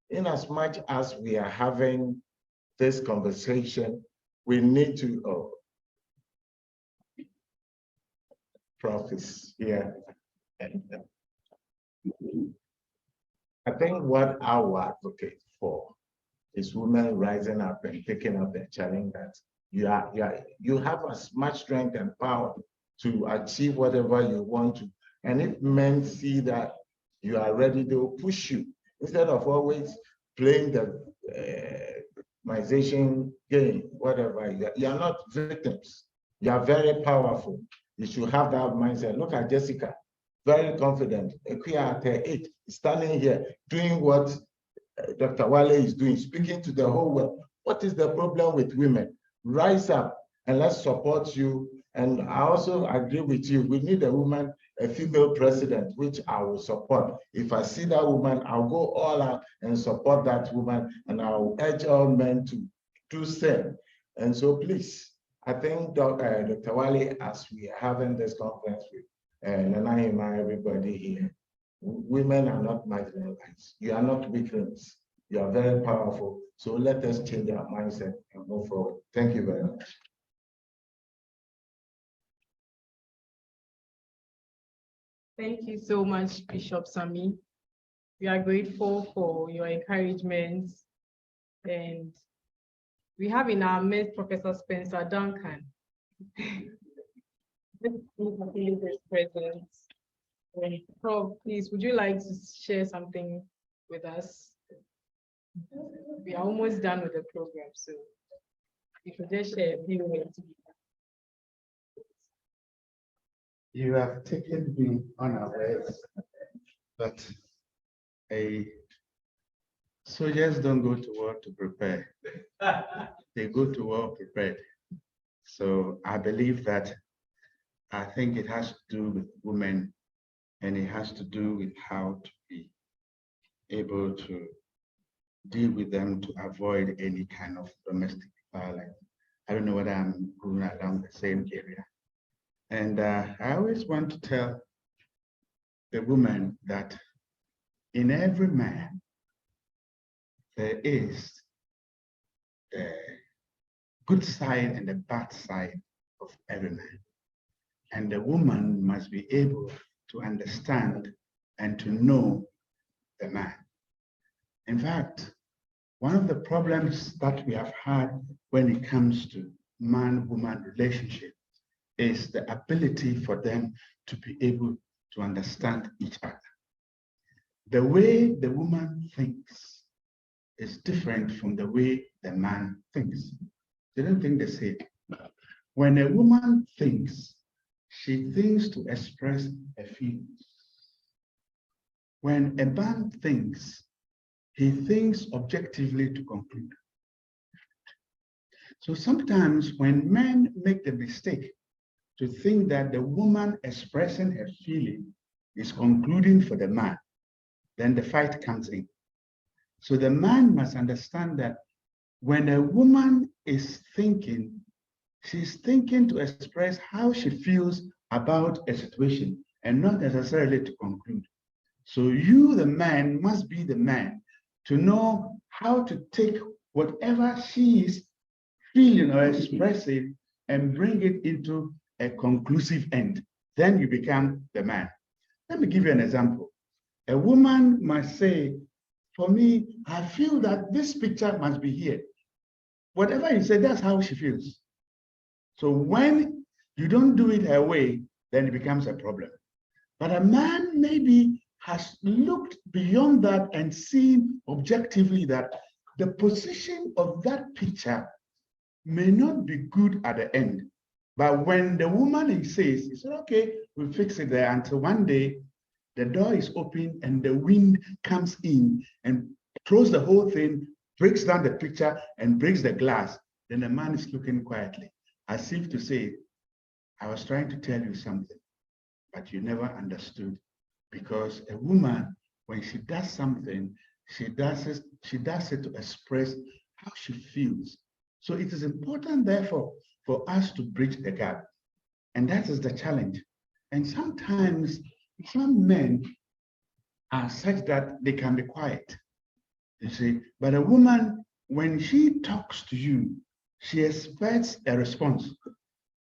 in as much as we are having this conversation, we need to, Prophets here. I think what I will advocate for is women rising up and taking up the challenge that you have as much strength and power to achieve whatever you want to. And if men see that you are ready, they will push you instead of always playing the victimization game, whatever. You are not victims. You are very powerful. You should have that mindset. Look at Jessica, very confident. Equia at her age, standing here, doing what Dr. Wale is doing, speaking to the whole world. What is the problem with women? Rise up and let's support you. And I also agree with you. We need a woman, a female president, which I will support. If I see that woman, I'll go all out and support that woman, and I'll urge all men to do same. And so please, I think Dr. Wale, as we are having this conference with Nanaima, everybody here, women are not marginalized. You are not weaklings. You are very powerful. So let us change our mindset and move forward. Thank you very much. Thank you so much, Bishop Sami. We are grateful for your encouragement. And we have in our midst Professor Spencer Duncan. His presence. Prof, please, would you like to share something with us? We are almost done with the program, so you could just share a few words. You have taken me unawares, but soldiers don't go to war to prepare. They go to war prepared. So I believe that I think it has to do with women, and it has to do with how to be able to deal with them to avoid any kind of domestic violence. I don't know whether I'm going along the same area. And I always want to tell the woman that in every man, there is the good side and the bad side of every man. And the woman must be able to understand and to know the man. In fact, one of the problems that we have had when it comes to man-woman relationship is the ability for them to be able to understand each other. The way the woman thinks is different from the way the man thinks. They don't think the same. When a woman thinks, she thinks to express her feelings. When a man thinks, he thinks objectively to conclude. So sometimes when men make the mistake to think that the woman expressing her feeling is concluding for the man, then the fight comes in. So the man must understand that when a woman is thinking, she's thinking to express how she feels about a situation and not necessarily to conclude. So you, the man, must be the man to know how to take whatever she is feeling or expressing and bring it into a conclusive end. Then you become the man. Let me give you an example. A woman must say, for me, I feel that this picture must be here. Whatever you say, that's how she feels. So when you don't do it her way, then it becomes a problem. But a man maybe has looked beyond that and seen objectively that the position of that picture may not be good at the end. But when the woman insists, he said, okay, we'll fix it there until one day the door is open and the wind comes in and throws the whole thing, breaks down the picture and breaks the glass. Then the man is looking quietly, as if to say, I was trying to tell you something, but you never understood. Because a woman, when she does something, she does it to express how she feels. So it is important, therefore, for us to bridge the gap. And that is the challenge. And sometimes some men are such that they can be quiet, you see. But a woman, when she talks to you, she expects a response.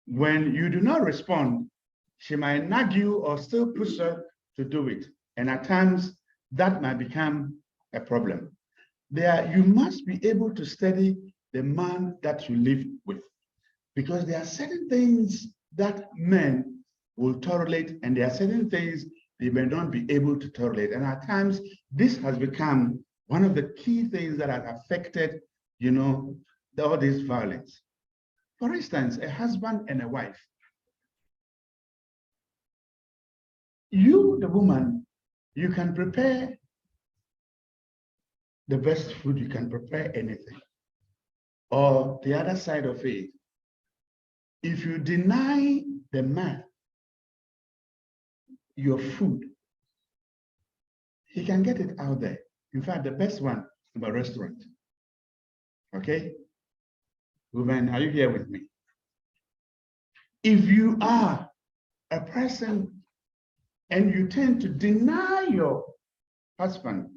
When you do not respond, she might nag you or still push her to do it. And at times, that might become a problem. You must be able to study the man that you live with, because there are certain things that men will tolerate, and there are certain things they may not be able to tolerate. And at times, this has become one of the key things that has affected, all this violence. For instance, a husband and a wife. You, the woman, you can prepare the best food, you can prepare anything. Or the other side of it, if you deny the man your food, he can get it out there. In fact, the best one is a restaurant. Okay? Women, are you here with me? If you are a person and you tend to deny your husband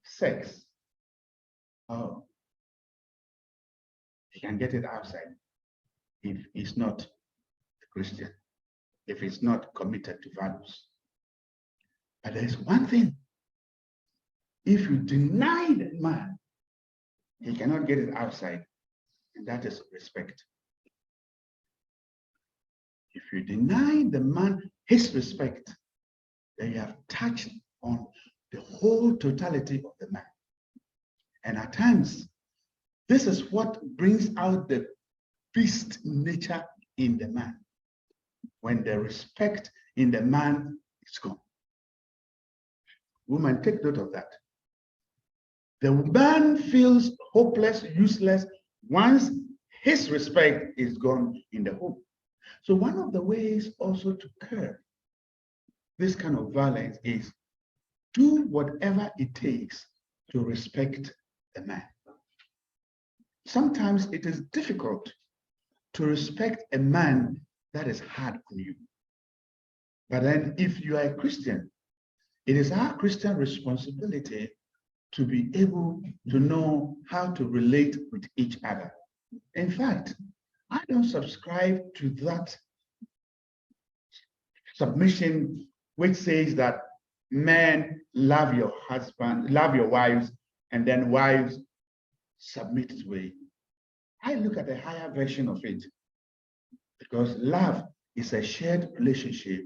sex, oh, he can get it outside if he's not a Christian, if he's not committed to values. But there's one thing. If you deny the man, he cannot get it outside, and that is respect. If you deny the man his respect, then you have touched on the whole totality of the man. And at times, this is what brings out the beast nature in the man, when the respect in the man is gone. Woman, take note of that. The man feels hopeless, useless, once his respect is gone in the home. So one of the ways also to curb this kind of violence is do whatever it takes to respect the man. Sometimes it is difficult to respect a man that is hard on you. But then if you are a Christian, it is our Christian responsibility to be able to know how to relate with each other. In fact, I don't subscribe to that submission which says that men love your husband, love your wives, and then wives submit to it. I look at a higher version of it, because love is a shared relationship,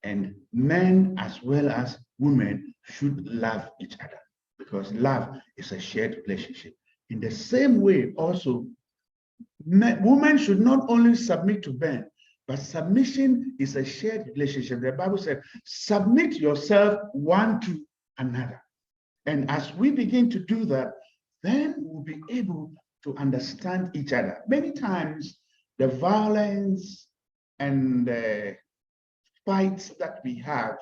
and men as well as women should love each other, because love is a shared relationship. In the same way, also, women should not only submit to men, but submission is a shared relationship. The Bible said, submit yourself one to another. And as we begin to do that, then we'll be able to understand each other. Many times, the violence and the fights that we have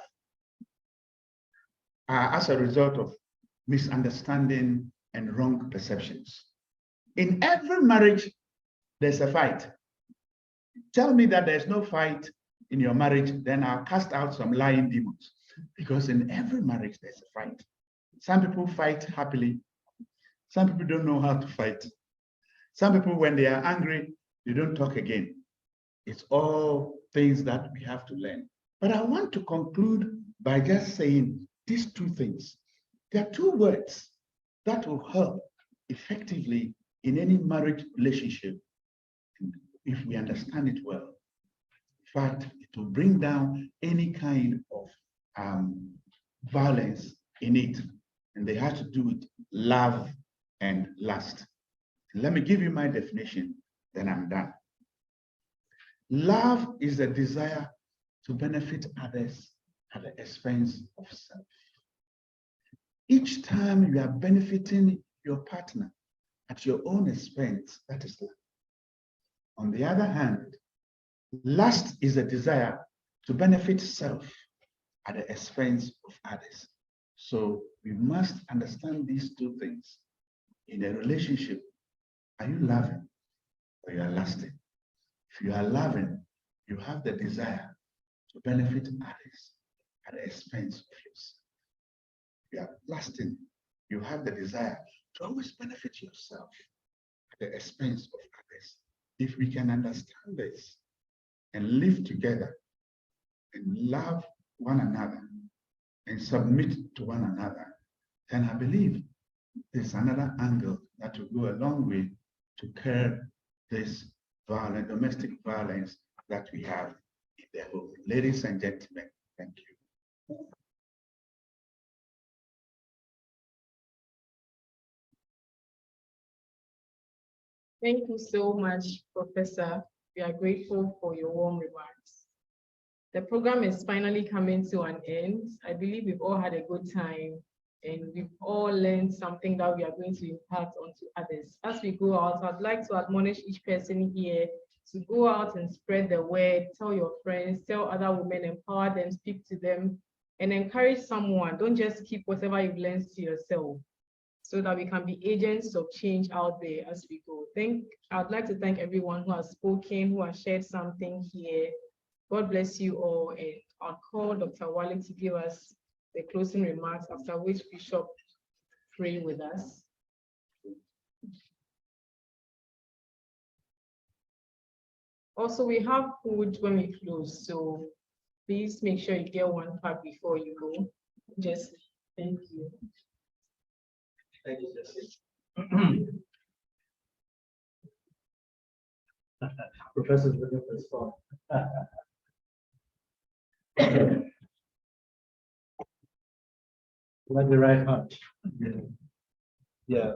are as a result of misunderstanding and wrong perceptions. In every marriage, there's a fight. Tell me that there's no fight in your marriage, then I'll cast out some lying demons. Because in every marriage, there's a fight. Some people fight happily. Some people don't know how to fight. Some people, when they are angry, they don't talk again. It's all things that we have to learn. But I want to conclude by just saying these two things. There are two words that will help effectively in any marriage relationship if we understand it well. In fact, it will bring down any kind of violence in it. And they have to do with love and lust. Let me give you my definition, then I'm done. Love is a desire to benefit others at the expense of self. Each time you are benefiting your partner at your own expense, that is love. On the other hand, lust is a desire to benefit self at the expense of others. So we must understand these two things. In a relationship, are you loving or you are lusting? If you are loving, you have the desire to benefit others at the expense of yourself. If you are lusting, you have the desire to always benefit yourself at the expense of others. If we can understand this and live together and love one another and submit to one another, then I believe there's another angle that will go a long way to curb this violent, domestic violence that we have in the home. Ladies and gentlemen, thank you. Thank you so much, Professor. We are grateful for your warm remarks. The program is finally coming to an end. I believe we've all had a good time and we've all learned something that we are going to impact onto others. As we go out, I'd like to admonish each person here to go out and spread the word, tell your friends, tell other women, empower them, speak to them, and encourage someone. Don't just keep whatever you've learned to yourself, so that we can be agents of change out there as we go. I'd like to thank everyone who has spoken, who has shared something here. God bless you all, and I'll call Dr. Wale to give us the closing remarks, after which Bishop pray with us. Also, we have food when we close, so please make sure you get one pack before you go. Just thank you. Thank you, Jesse. Professor's looking for his phone. Like the right hunch. Yeah.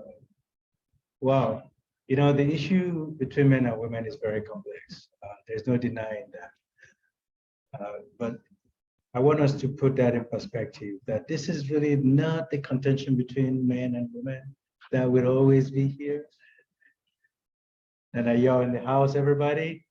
Wow. You know, the issue between men and women is very complex. There's no denying that. But I want us to put that in perspective, that this is really not the contention between men and women that will always be here. And are y'all in the house, everybody?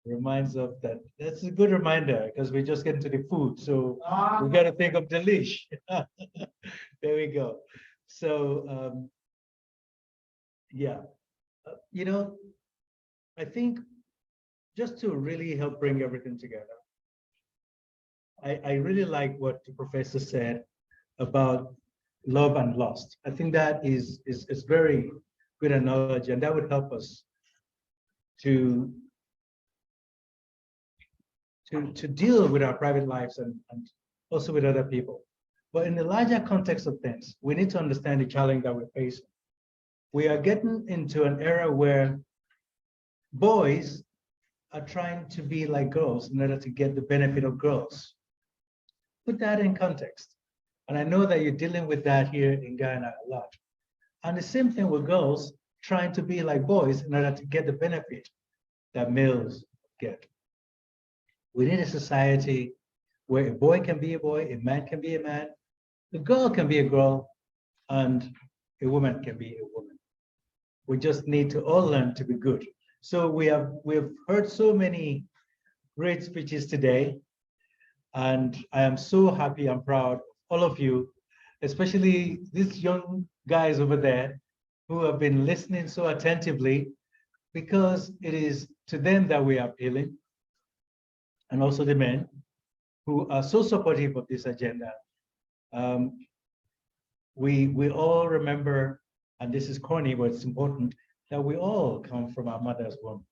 Reminds of that. That's a good reminder, because we just get into the food. So we got to think of the leash. There we go. So, yeah, you know, I think just to really help bring everything together, I really like what the professor said about love and lust. I think that is very good analogy, and that would help us to deal with our private lives and also with other people. But in the larger context of things, we need to understand the challenge that we're facing. We are getting into an era where boys are trying to be like girls in order to get the benefit of girls. Put that in context. And I know that you're dealing with that here in Ghana a lot. And the same thing with girls trying to be like boys in order to get the benefit that males get. We need a society where a boy can be a boy, a man can be a man, a girl can be a girl, and a woman can be a woman. We just need to all learn to be good. So we've heard so many great speeches today, and I am so happy and proud of all of you, especially these young guys over there who have been listening so attentively, because it is to them that we are appealing, and also the men who are so supportive of this agenda. We all remember, and this is corny, but it's important, that we all come from our mother's womb.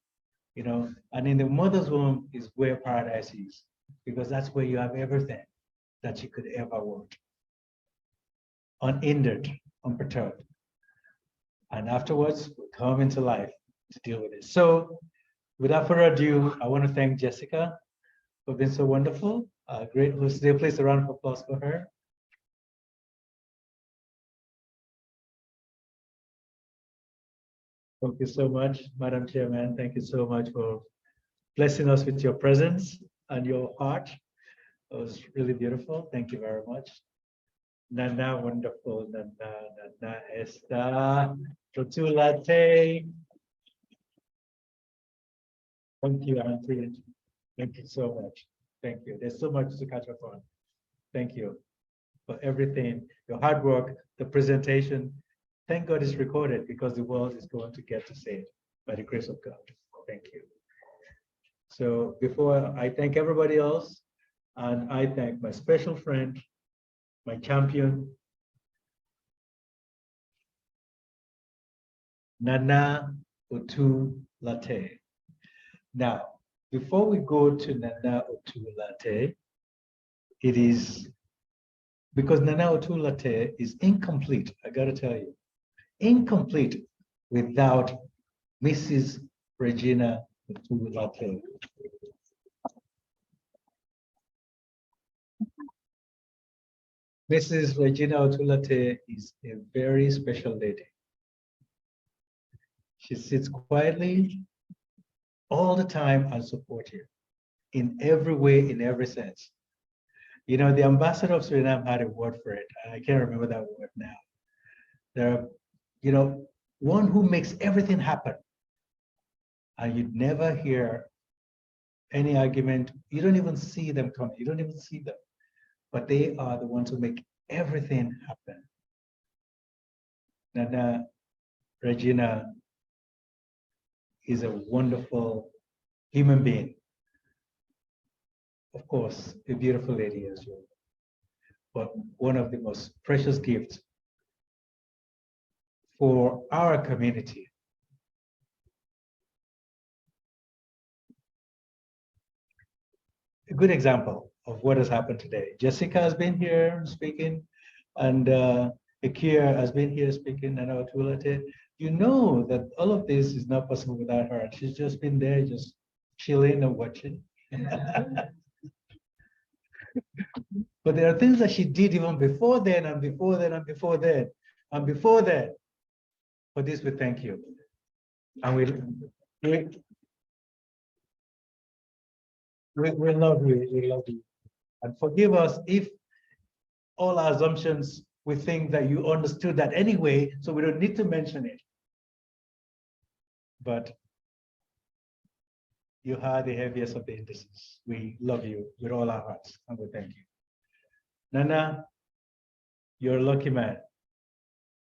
you know, and in the mother's womb is where paradise is, because that's where you have everything that you could ever want, unhindered, unperturbed. And afterwards, we come into life to deal with it. So without further ado, I want to thank Jessica for being so wonderful. Great host today. Please a round of applause for her. Thank you so much, Madam Chairman. Thank you so much for blessing us with your presence and your heart. It was really beautiful. Thank you very much. Nana, wonderful. Nana, Esther, Rotulate. Thank you, Auntie. Thank you so much. Thank you. There's so much to catch up on. Thank you for everything, your hard work, the presentation. Thank God it's recorded because the world is going to get to see it by the grace of God. Thank you. So before I thank everybody else, and I thank my special friend, my champion, Nana Otu Latte. Now, before we go to Nana Otu Latte, it is because Nana Otu Latte is incomplete, I gotta tell you, incomplete without Mrs. Regina Otu Latte. Mrs. Regina Otu Latte is a very special lady. She sits quietly all the time and supportive in every way, in every sense. You know, the ambassador of Suriname had a word for it. I can't remember that word now. There are, you know, one who makes everything happen. And you'd never hear any argument. You don't even see them coming. You don't even see them. But they are the ones who make everything happen. Nana Regina is a wonderful human being. Of course, a beautiful lady as well. But one of the most precious gifts for our community. A good example of what has happened today. Jessica has been here speaking, and Ikea has been here speaking, and Otulate. You know that all of this is not possible without her. She's just been there, just chilling and watching. But there are things that she did even before then, and before then, and before then, and before that. For this, we thank you. And we love you. We love you. And forgive us if all our assumptions, we think that you understood that anyway, so we don't need to mention it. But you are the heaviest of the indices. We love you with all our hearts, and we thank you. Nana, you're a lucky man.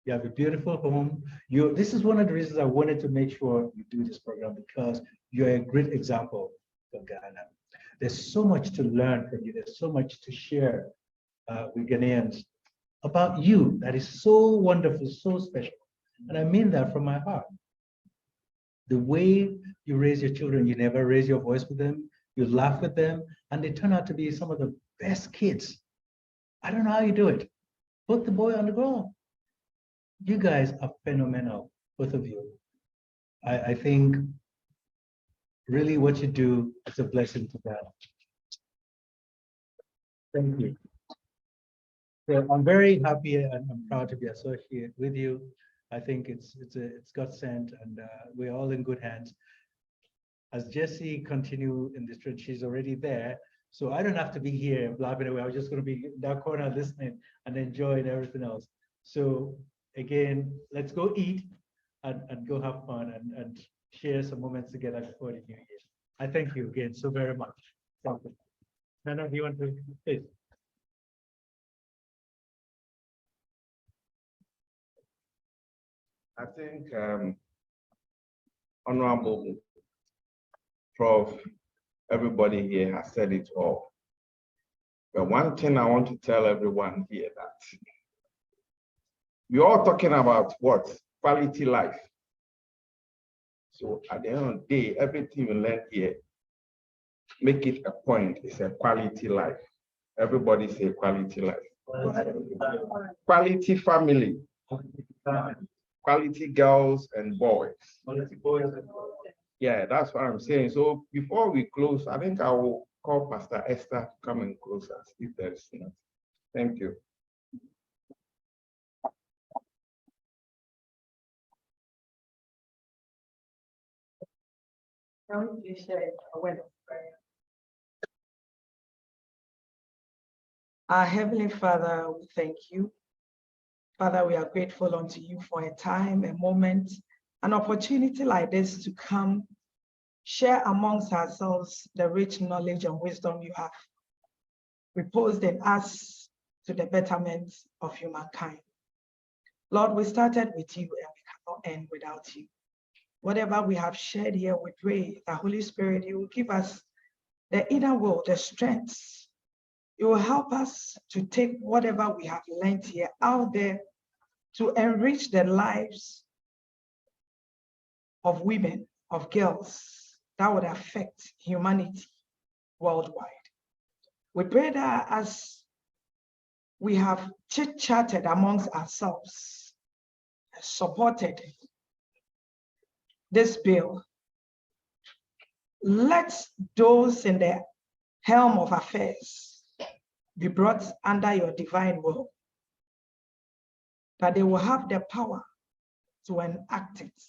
You have a beautiful home. This is one of the reasons I wanted to make sure you do this program, because you're a great example of Ghana. There's so much to learn from you. There's so much to share with Ghanaians about you that is so wonderful, so special. And I mean that from my heart. The way you raise your children, you never raise your voice with them, you laugh with them, and they turn out to be some of the best kids. I don't know how you do it. Put the boy on the ground. You guys are phenomenal, both of you. I think really what you do is a blessing to God. Thank you. So I'm very happy and I'm proud to be associated with you. I think it's God sent, and we're all in good hands. As Jessie continue in this trend, she's already there, so I don't have to be here blabbing away. I was just going to be in that corner listening and enjoying everything else. So again, let's go eat and go have fun and share some moments together before the new year. I thank you again so very much. Thank you. Nana, do you want to please? I think Honorable Prof, everybody here has said it all. But one thing I want to tell everyone here that we're all talking about what? Quality life. So at the end of the day, everything you learn here, make it a point. It's a quality life. Everybody say quality life. Quality family. Quality girls and boys. Yeah, that's what I'm saying. So before we close, I think I will call Pastor Esther to come and close us if there is enough. Thank you. Our Heavenly Father, we thank you. Father, we are grateful unto you for a time, a moment, an opportunity like this to come share amongst ourselves the rich knowledge and wisdom you have reposed in us to the betterment of humankind. Lord, we started with you and we cannot end without you. Whatever we have shared here, we pray the Holy Spirit, you will give us the inner will, the strength. You will help us to take whatever we have learned here out there to enrich the lives of women, of girls, that would affect humanity worldwide. We pray that as we have chit-chatted amongst ourselves, supported this bill, let those in the helm of affairs be brought under your divine will, that they will have the power to enact it,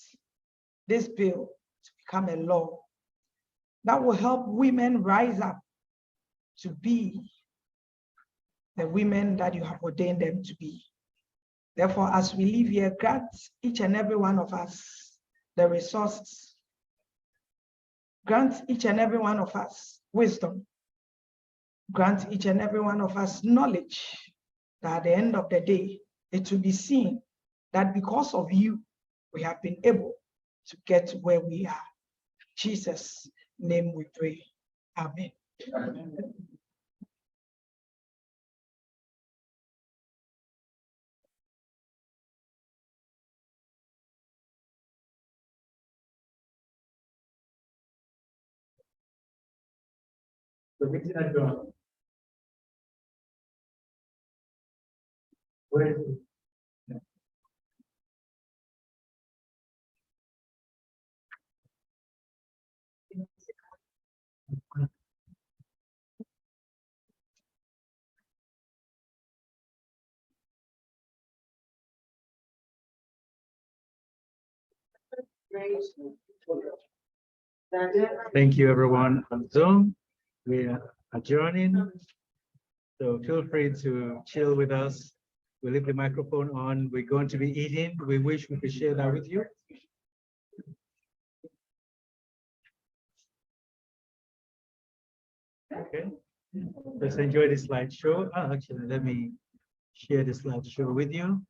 this bill to become a law that will help women rise up to be the women that you have ordained them to be. Therefore, as we live here, grant each and every one of us the resources. Grant each and every one of us wisdom. Grant each and every one of us knowledge, that at the end of the day, it will be seen that because of you, we have been able to get to where we are. In Jesus' name we pray. Amen. Amen. The meeting adjourned. Where is it? Thank you, everyone on Zoom. We are adjourning. So feel free to chill with us. We leave the microphone on. We're going to be eating. We wish we could share that with you. Okay. Let's enjoy the slideshow. Actually, let me share the slideshow with you.